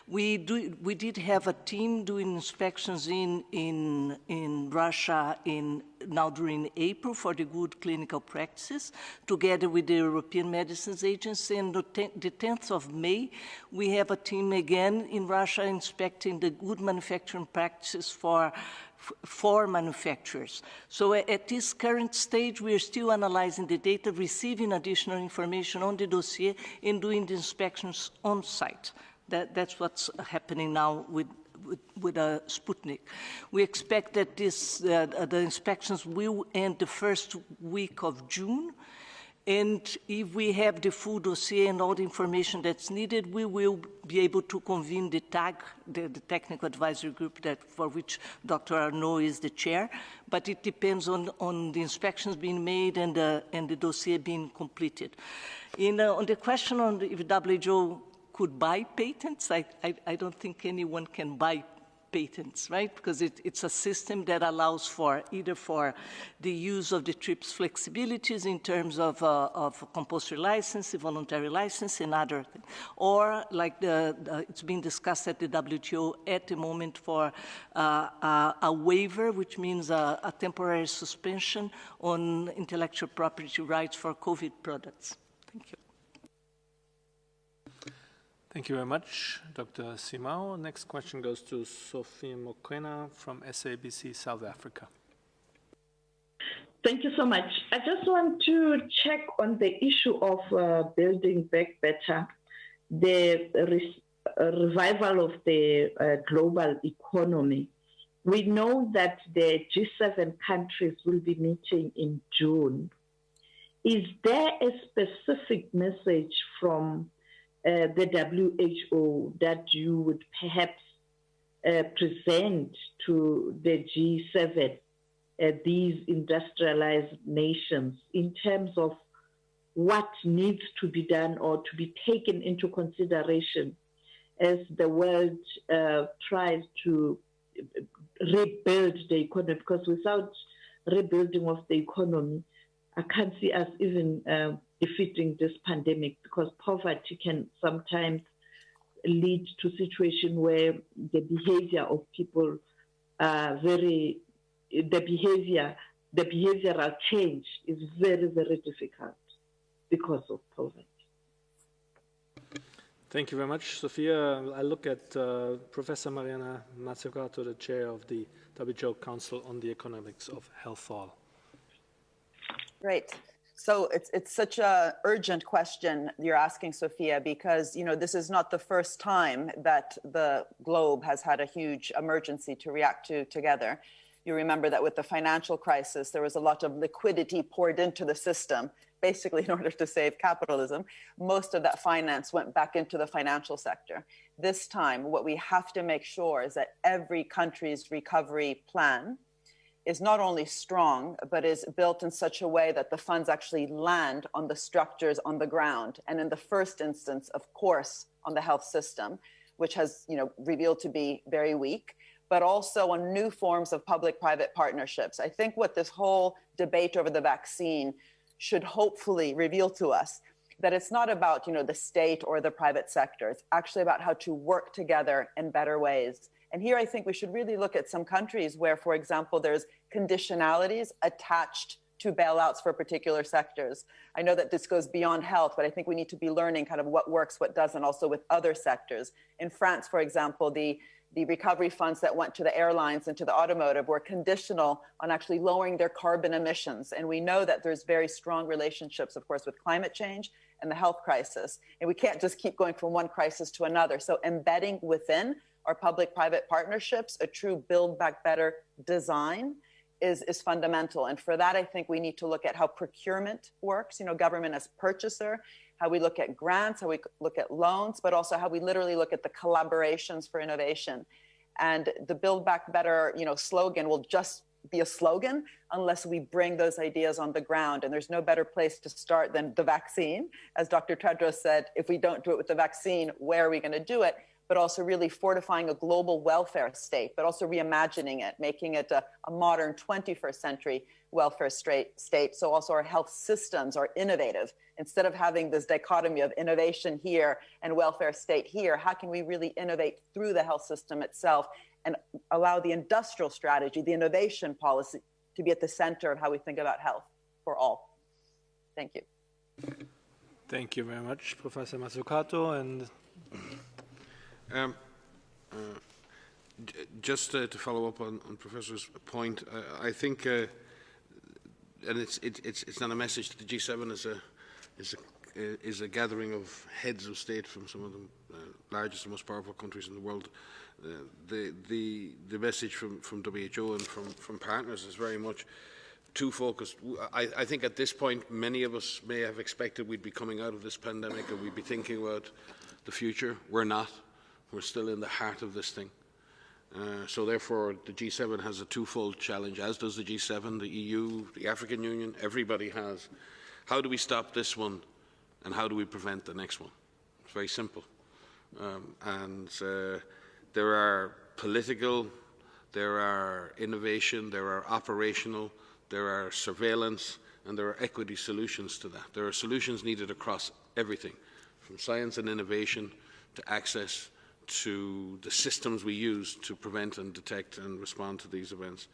We did have a team doing inspections in Russia now during April for the good clinical practices, together with the European Medicines Agency. And the 10th of May, we have a team again in Russia inspecting the good manufacturing practices for manufacturers. So at this current stage, we are still analyzing the data, receiving additional information on the dossier, and doing the inspections on site. That's what's happening now with Sputnik. We expect that the inspections will end the first week of June. And if we have the full dossier and all the information that's needed, we will be able to convene the TAG, the Technical Advisory Group for which Dr. Arnaud is the chair. But it depends on the inspections being made and the dossier being completed. On the question on if WHO could buy patents, I don't think anyone can buy patents, right? Because it's a system that allows for either for the use of the TRIPS flexibilities in terms of compulsory licensing, voluntary license, and other things, or like it's being discussed at the WTO at the moment for a waiver, which means a temporary suspension on intellectual property rights for COVID products. Thank you. Thank you very much, Dr. Simao. Next question goes to Sophie Mokoena from SABC South Africa. Thank you so much. I just want to check on the issue of building back better, the revival of the global economy. We know that the G7 countries will be meeting in June. Is there a specific message from the WHO that you would perhaps present to the G7, these industrialized nations, in terms of what needs to be done or to be taken into consideration as the world tries to rebuild the economy? Because without rebuilding of the economy, I can't see us even defeating this pandemic, because poverty can sometimes lead to a situation where the behavior of people the behavioral change is very, very difficult because of poverty. Thank you very much, Sophia. I look at Professor Mariana Mazzucato, the chair of the WHO Council on the Economics of Health for All. Great. So it's such an urgent question you're asking, Sophia, because this is not the first time that the globe has had a huge emergency to react to together. You remember that with the financial crisis, there was a lot of liquidity poured into the system, basically in order to save capitalism. Most of that finance went back into the financial sector. This time, what we have to make sure is that every country's recovery plan is not only strong, but is built in such a way that the funds actually land on the structures on the ground. And in the first instance, of course, on the health system, which has revealed to be very weak, but also on new forms of public-private partnerships. I think what this whole debate over the vaccine should hopefully reveal to us that it's not about the state or the private sector. It's actually about how to work together in better ways. And here I think we should really look at some countries where, for example, there's conditionalities attached to bailouts for particular sectors. I know that this goes beyond health, but I think we need to be learning kind of what works, what doesn't, also with other sectors. In France, for example, the recovery funds that went to the airlines and to the automotive were conditional on actually lowering their carbon emissions. And we know that there's very strong relationships, of course, with climate change and the health crisis. And we can't just keep going from one crisis to another. So embedding within our public-private partnerships, a true Build Back Better design is fundamental. And for that, I think we need to look at how procurement works, government as purchaser, how we look at grants, how we look at loans, but also how we literally look at the collaborations for innovation. And the Build Back Better, slogan will just be a slogan unless we bring those ideas on the ground. And there's no better place to start than the vaccine. As Dr. Tedros said, if we don't do it with the vaccine, where are we going to do it? But also really fortifying a global welfare state, but also reimagining it, making it a modern 21st century welfare state. So also our health systems are innovative. Instead of having this dichotomy of innovation here and welfare state here, how can we really innovate through the health system itself and allow the industrial strategy, the innovation policy to be at the center of how we think about health for all? Thank you. Thank you very much, Professor Mazzucato. And just to follow up on Professor's point, I think, and it's not a message that the G7 is a gathering of heads of state from some of the largest and most powerful countries in the world. The message from WHO and from partners is very much too focused. I think at this point, many of us may have expected we'd be coming out of this pandemic and we'd be thinking about the future. We're not. We're still in the heart of this thing. So therefore, the G7 has a twofold challenge, as does the G7, the EU, the African Union, everybody has. How do we stop this one, and how do we prevent the next one? It's very simple. There are political, there are innovation, there are operational, there are surveillance, and there are equity solutions to that. There are solutions needed across everything, from science and innovation to access to the systems we use to prevent and detect and respond to these events.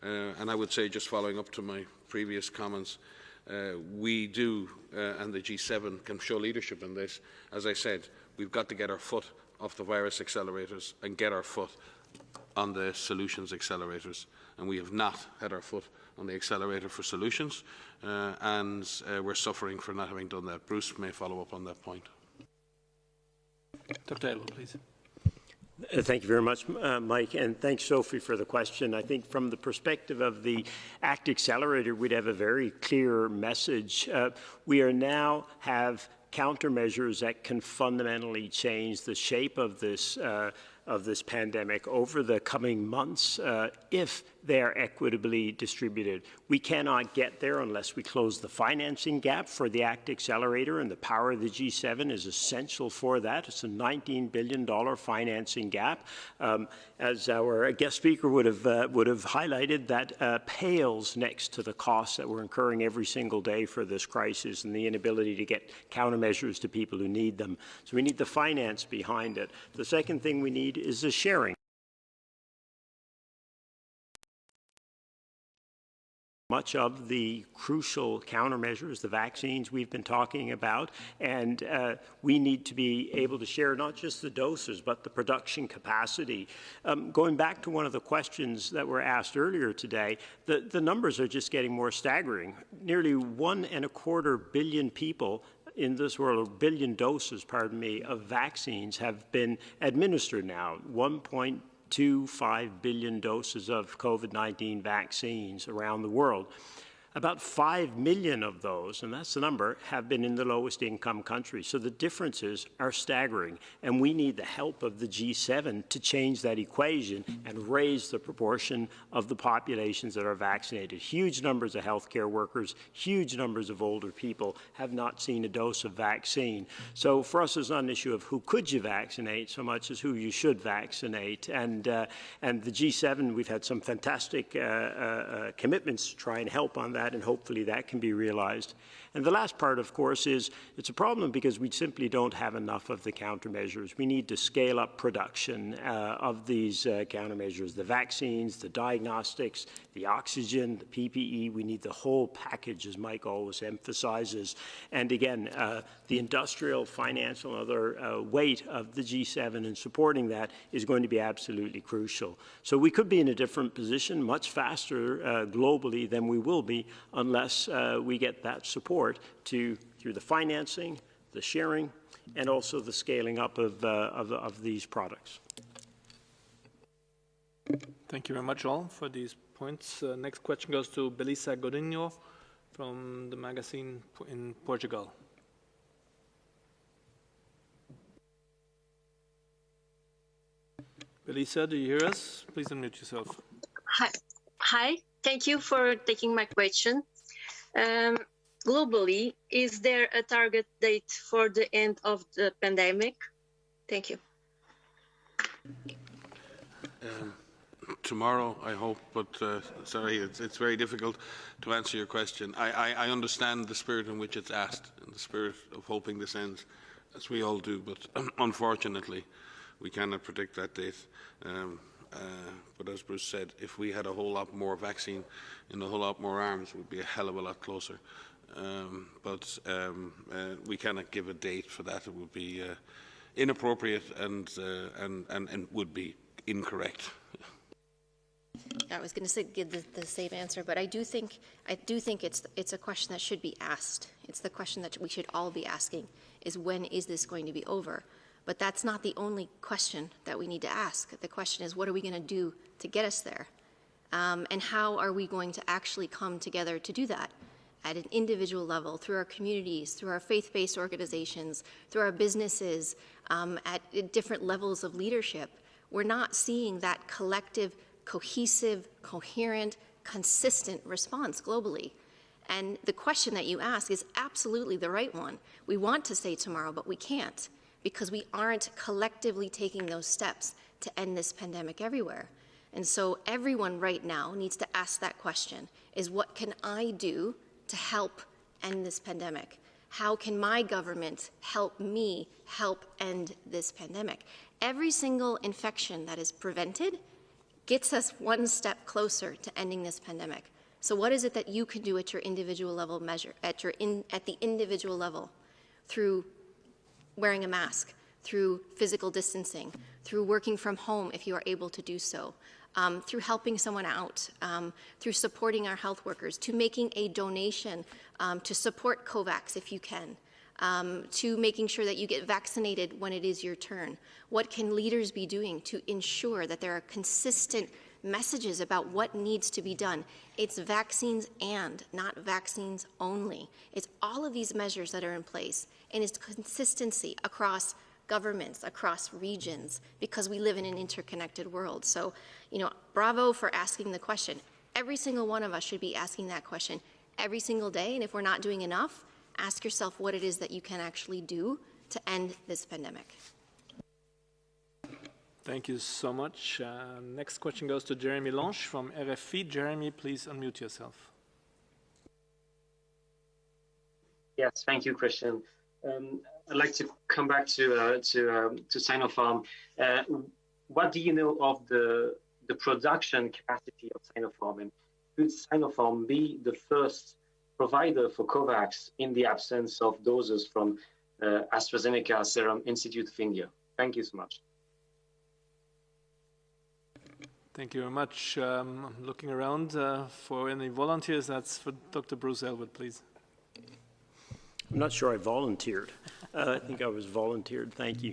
And I would say, just following up to my previous comments, we do, and the G7 can show leadership in this. As I said, we've got to get our foot off the virus accelerators and get our foot on the solutions accelerators. And we have not had our foot on the accelerator for solutions, and we're suffering for not having done that. Bruce may follow up on that point. Dr. Elwood, please. Thank you very much, Mike, and thanks, Sophie, for the question. I think from the perspective of the ACT Accelerator, we'd have a very clear message. We are now have countermeasures that can fundamentally change the shape of this pandemic over the coming months if they are equitably distributed. We cannot get there unless we close the financing gap for the ACT Accelerator, and the power of the G7 is essential for that. It's a $19 billion financing gap. As our guest speaker would have highlighted, that pales next to the costs that we're incurring every single day for this crisis and the inability to get countermeasures to people who need them. So we need the finance behind it. The second thing we need is the sharing. much of the crucial countermeasures, the vaccines we've been talking about, and we need to be able to share not just the doses, but the production capacity. Going back to one of the questions that were asked earlier today, the numbers are just getting more staggering. Nearly 1.25 billion people in this world, or billion doses, pardon me, of vaccines have been administered now. 1.25 billion doses of COVID-19 vaccines around the world. About 5 million of those, and that's the number, have been in the lowest income countries. So the differences are staggering, and we need the help of the G7 to change that equation and raise the proportion of the populations that are vaccinated. Huge numbers of healthcare workers, huge numbers of older people have not seen a dose of vaccine. So for us, it's not an issue of who could you vaccinate so much as who you should vaccinate. And the G7, we've had some fantastic commitments to try and help on that, and hopefully that can be realized. And the last part, of course, is it's a problem because we simply don't have enough of the countermeasures. We need to scale up production of these countermeasures, the vaccines, the diagnostics, the oxygen, the PPE. We need the whole package, as Mike always emphasizes. And again, the industrial, financial, and other weight of the G7 in supporting that is going to be absolutely crucial. So we could be in a different position much faster globally than we will be unless we get that support through the financing, the sharing, and also the scaling up of these products. Thank you very much, all, for these points. Next question goes to Belisa Godinho from the magazine in Portugal. Belisa, do you hear us? Please unmute yourself. Hi. Thank you for taking my question. Globally, is there a target date for the end of the pandemic? Thank you. Tomorrow, I hope, but sorry, it's very difficult to answer your question. I understand the spirit in which it's asked, and the spirit of hoping this ends, as we all do, but unfortunately, we cannot predict that date. But as Bruce said, if we had a whole lot more vaccine in a whole lot more arms, we'd be a hell of a lot closer. But we cannot give a date for that. It would be inappropriate and would be incorrect. I was going to give the same answer, but I do think it's a question that should be asked. It's the question that we should all be asking: is when is this going to be over? But that's not the only question that we need to ask. The question is, what are we going to do to get us there? And how are we going to actually come together to do that at an individual level, through our communities, through our faith-based organizations, through our businesses, at different levels of leadership? We're not seeing that collective, cohesive, coherent, consistent response globally. And the question that you ask is absolutely the right one. We want to say tomorrow, but we can't, because we aren't collectively taking those steps to end this pandemic everywhere. And so everyone right now needs to ask that question, is what can I do to help end this pandemic? How can my government help me help end this pandemic? Every single infection that is prevented gets us one step closer to ending this pandemic. So what is it that you can do at your individual level measure, at the individual level, through wearing a mask, through physical distancing, through working from home if you are able to do so, through helping someone out, through supporting our health workers, to making a donation to support COVAX if you can, to making sure that you get vaccinated when it is your turn. What can leaders be doing to ensure that there are consistent messages about what needs to be done? It's vaccines and not vaccines only. It's all of these measures that are in place, and it's consistency across governments, across regions, because we live in an interconnected world. So, bravo for asking the question. Every single one of us should be asking that question every single day, and if we're not doing enough, ask yourself what it is that you can actually do to end this pandemic. Thank you so much. Next question goes to Jeremy Lange from RFI. Jeremy, please unmute yourself. Yes, thank you, Christian. I'd like to come back to Sinopharm. What do you know of the production capacity of Sinopharm, and could Sinopharm be the first provider for COVAX in the absence of doses from AstraZeneca Serum Institute of India? Thank you so much. Thank you very much. I'm looking around for any volunteers. That's for Dr. Bruce Elwood, please. I'm not sure I volunteered. I think I was volunteered. Thank you.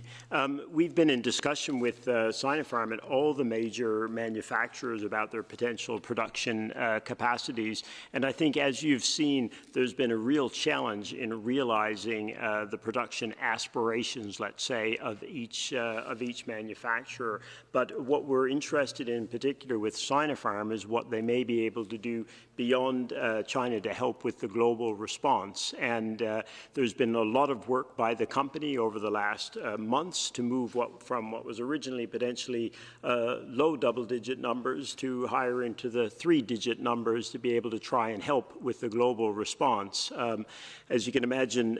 We've been in discussion with Sinopharm and all the major manufacturers about their potential production capacities. And I think, as you've seen, there's been a real challenge in realizing the production aspirations, let's say, of each manufacturer. But what we're interested in particular with Sinopharm is what they may be able to do beyond China to help with the global response. And there's been a lot of work by the company over the last months to move from what was originally potentially low double-digit numbers to higher into the three-digit numbers to be able to try and help with the global response. As you can imagine,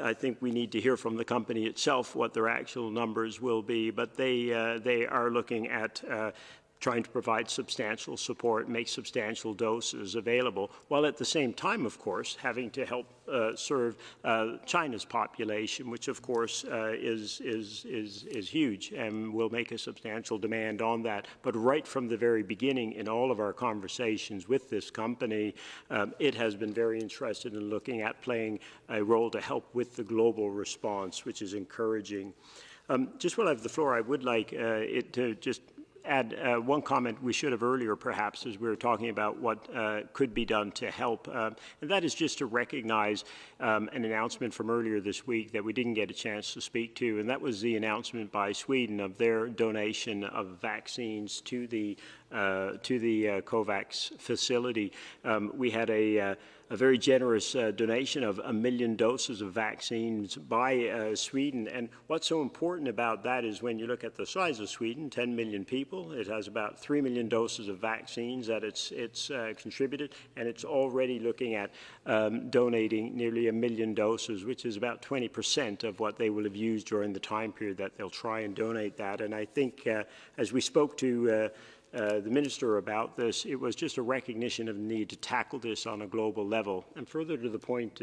I think we need to hear from the company itself what their actual numbers will be, but they are looking at trying to provide substantial support, make substantial doses available, while at the same time, of course, having to help serve China's population, which of course is huge and will make a substantial demand on that. But right from the very beginning in all of our conversations with this company, it has been very interested in looking at playing a role to help with the global response, which is encouraging. Just while I have the floor, I would like it to just add one comment we should have earlier, perhaps, as we were talking about what could be done to help, and that is just to recognize an announcement from earlier this week that we didn't get a chance to speak to, and that was the announcement by Sweden of their donation of vaccines to the COVAX facility. We had a very generous donation of 1 million doses of vaccines by Sweden. And what's so important about that is when you look at the size of Sweden, 10 million people, it has about 3 million doses of vaccines that it's contributed, and it's already looking at donating nearly 1 million doses, which is about 20% of what they will have used during the time period that they'll try and donate that. And I think as we spoke to the minister about this, it was just a recognition of the need to tackle this on a global level. And further to the point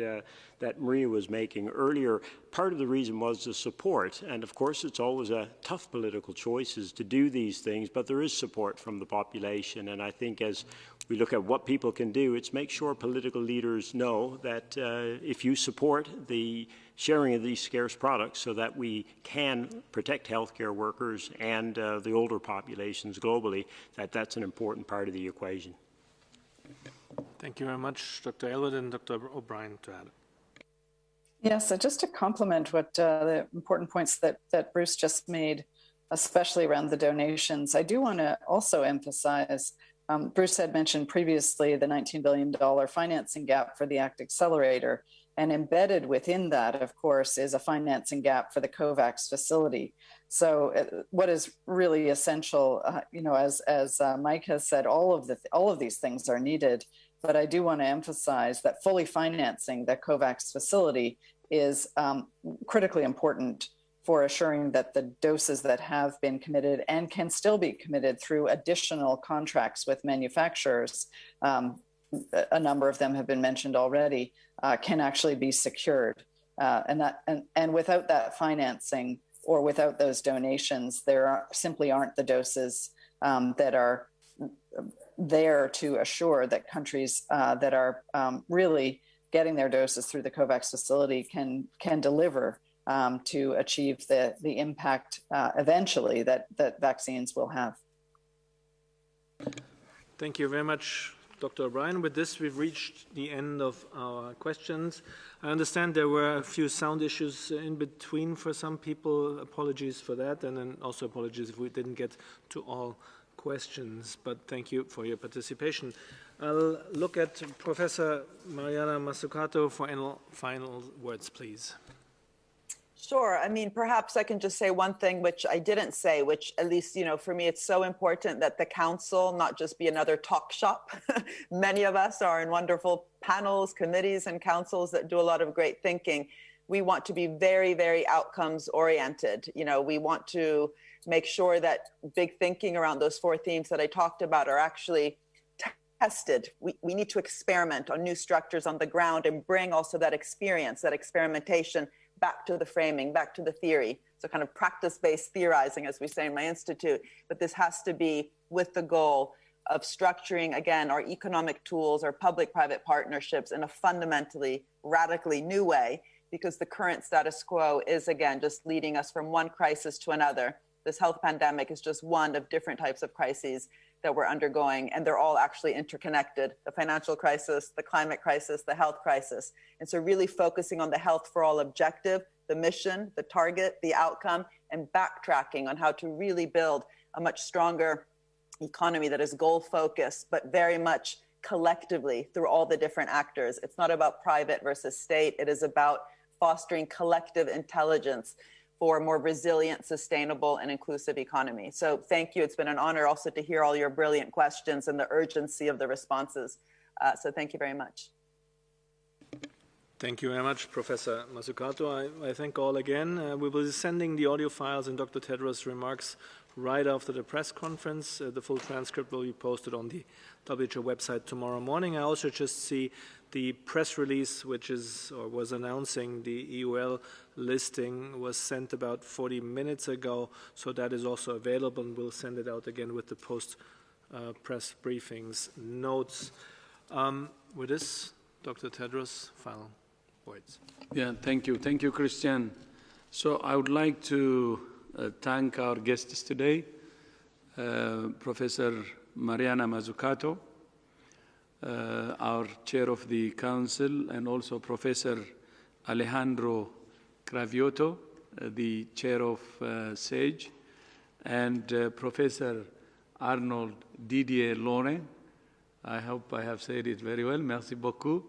that Maria was making earlier, part of the reason was the support. And of course, it's always a tough political choices to do these things, but there is support from the population. And I think as we look at what people can do, it's make sure political leaders know that if you support the sharing of these scarce products so that we can protect healthcare workers and the older populations globally, that's an important part of the equation. Thank you very much, Dr. Elwood and Dr. O'Brien to add. Yes, so just to complement what the important points that Bruce just made, especially around the donations, I do want to also emphasize, Bruce had mentioned previously the $19 billion financing gap for the ACT Accelerator. And embedded within that, of course, is a financing gap for the COVAX facility. So what is really essential, as Mike has said, all of these things are needed. But I do want to emphasize that fully financing the COVAX facility is critically important for assuring that the doses that have been committed and can still be committed through additional contracts with manufacturers, a number of them have been mentioned already, can actually be secured. And without that financing or without those donations, simply aren't the doses that are there to assure that countries that are really getting their doses through the COVAX facility can deliver to achieve the impact eventually that vaccines will have. Thank you very much, Dr. O'Brien. With this, we've reached the end of our questions. I understand there were a few sound issues in between for some people. Apologies for that, and then also apologies if we didn't get to all questions, but thank you for your participation. I'll look at Professor Mariana Mazzucato for any final words, please. Sure. I mean, perhaps I can just say one thing which I didn't say, which at least, for me, it's so important that the council not just be another talk shop. Many of us are in wonderful panels, committees, and councils that do a lot of great thinking. We want to be very, very outcomes oriented. We want to make sure that big thinking around those 4 themes that I talked about are actually tested. We need to experiment on new structures on the ground and bring also that experience, that experimentation back to the framing, back to the theory. So kind of practice-based theorizing, as we say in my institute, but this has to be with the goal of structuring, again, our economic tools, our public-private partnerships in a fundamentally, radically new way, because the current status quo is, again, just leading us from one crisis to another. This health pandemic is just one of different types of crises that we're undergoing, and they're all actually interconnected: the financial crisis, the climate crisis, the health crisis. And so really focusing on the health for all objective, the mission, the target, the outcome, and backtracking on how to really build a much stronger economy that is goal-focused, but very much collectively through all the different actors. It's not about private versus state. It is about fostering collective intelligence for a more resilient, sustainable, and inclusive economy. So thank you. It's been an honor also to hear all your brilliant questions and the urgency of the responses. So thank you very much. Thank you very much, Professor Mazzucato. I thank all again. We will be sending the audio files and Dr. Tedros' remarks right after the press conference. The full transcript will be posted on the WHO website tomorrow morning. I also just see the press release, which is or was announcing the EUL listing, was sent about 40 minutes ago, so that is also available, and we'll send it out again with the post-press briefings notes. With this, Dr. Tedros, final words. Yeah, thank you. Thank you, Christian. So I would like to thank our guests today, Professor Mariana Mazzucato, our chair of the council, and also Professor Alejandro Cravioto, the chair of SAGE, and Professor Arnold Didier Laurent. I hope I have said it very well. Merci beaucoup.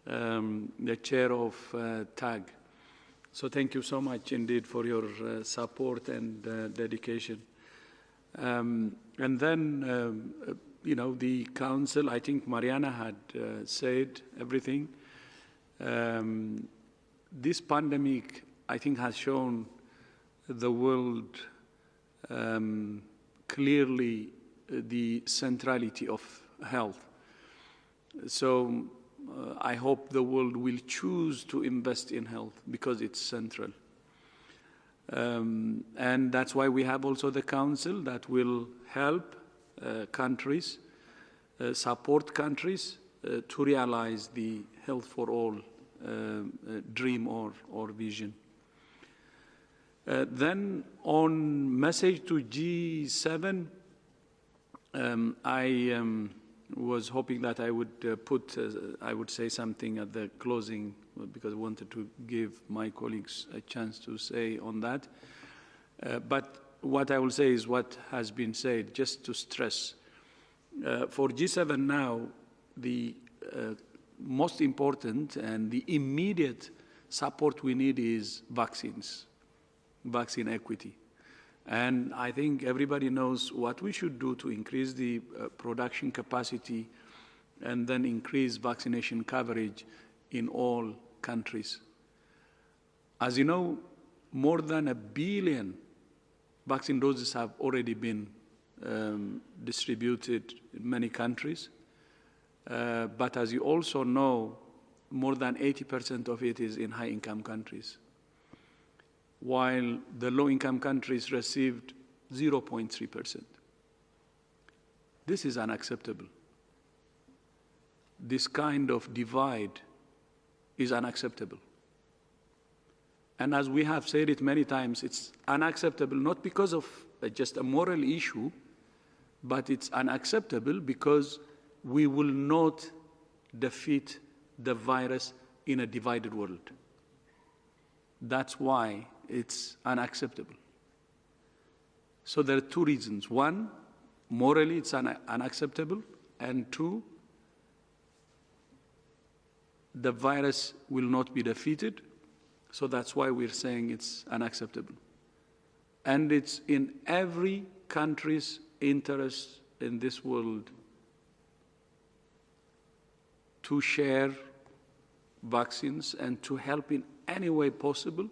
The chair of TAG. So thank you so much indeed for your support and dedication. And then, you know, the council, I think Mariana had said everything. This pandemic, I think, has shown the world clearly the centrality of health. So I hope the world will choose to invest in health because it's central. And that's why we have also the council that will help countries, support countries to realize the health for all dream or vision. Then on message to G7, I was hoping that I would I would say something at the closing because I wanted to give my colleagues a chance to say on that. But what I will say is what has been said, just to stress. For G7 now, the most important and the immediate support we need is vaccines, vaccine equity. And I think everybody knows what we should do to increase the production capacity and then increase vaccination coverage in all countries. As you know, more than 1 billion vaccine doses have already been distributed in many countries. But as you also know, more than 80% of it is in high-income countries, while the low-income countries received 0.3%. This is unacceptable. This kind of divide is unacceptable. And as we have said it many times, it's unacceptable not because of just a moral issue, but it's unacceptable because we will not defeat the virus in a divided world. That's why it's unacceptable. So there are two reasons. One, morally it's unacceptable, and two, the virus will not be defeated, so that's why we're saying it's unacceptable. And it's in every country's interest in this world to share vaccines and to help in any way possible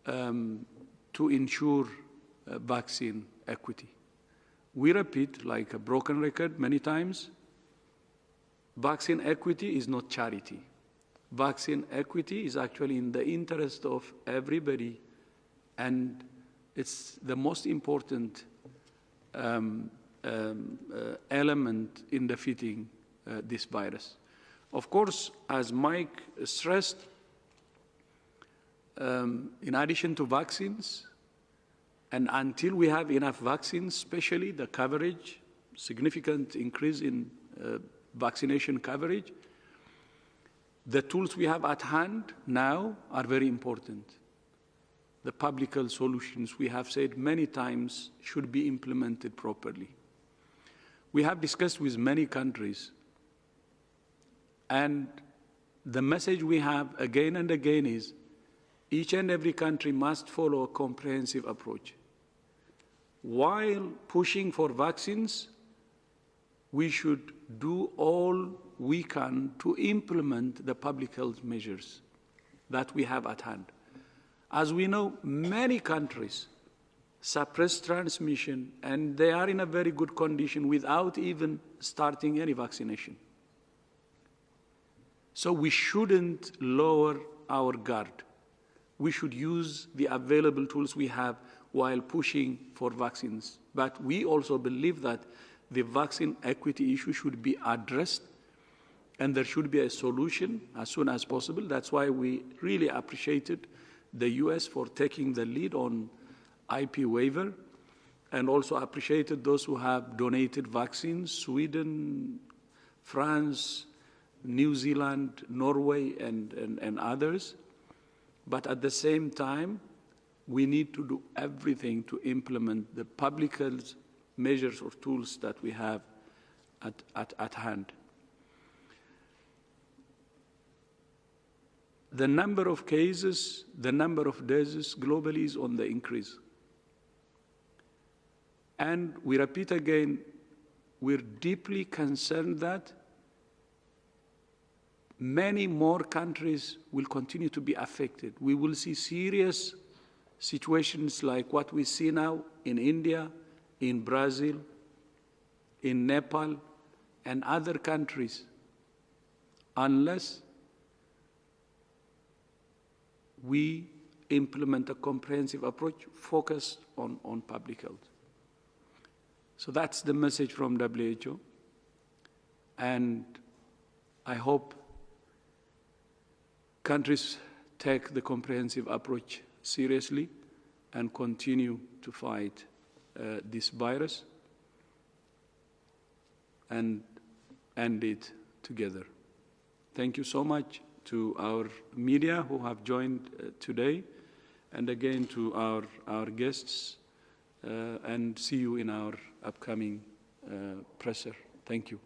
to ensure vaccine equity. we repeat, like a broken record many times, vaccine equity is not charity. Vaccine equity is actually in the interest of everybody, and it's the most important element in defeating this virus. Of course, as Mike stressed, in addition to vaccines, and until we have enough vaccines, especially the coverage, significant increase in vaccination coverage, the tools we have at hand now are very important. The public health solutions, we have said many times, should be implemented properly. We have discussed with many countries, and the message we have again and again is each and every country must follow a comprehensive approach. While pushing for vaccines, we should do all we can to implement the public health measures that we have at hand. As we know, many countries suppress transmission, and they are in a very good condition without even starting any vaccination. So we shouldn't lower our guard. We should use the available tools we have while pushing for vaccines. But we also believe that the vaccine equity issue should be addressed, and there should be a solution as soon as possible. That's why we really appreciated the US for taking the lead on IP waiver, and also appreciated those who have donated vaccines, Sweden, France, New Zealand, Norway, and others. But at the same time, we need to do everything to implement the public health measures or tools that we have at hand. The number of cases, the number of deaths globally is on the increase. And we repeat again, we're deeply concerned that many more countries will continue to be affected. We will see serious situations like what we see now in India, in Brazil, in Nepal, and other countries, unless we implement a comprehensive approach focused on public health. So that's the message from WHO, and I hope countries take the comprehensive approach seriously and continue to fight this virus and end it together. Thank you so much to our media who have joined today, and again to our guests, and see you in our upcoming presser. Thank you.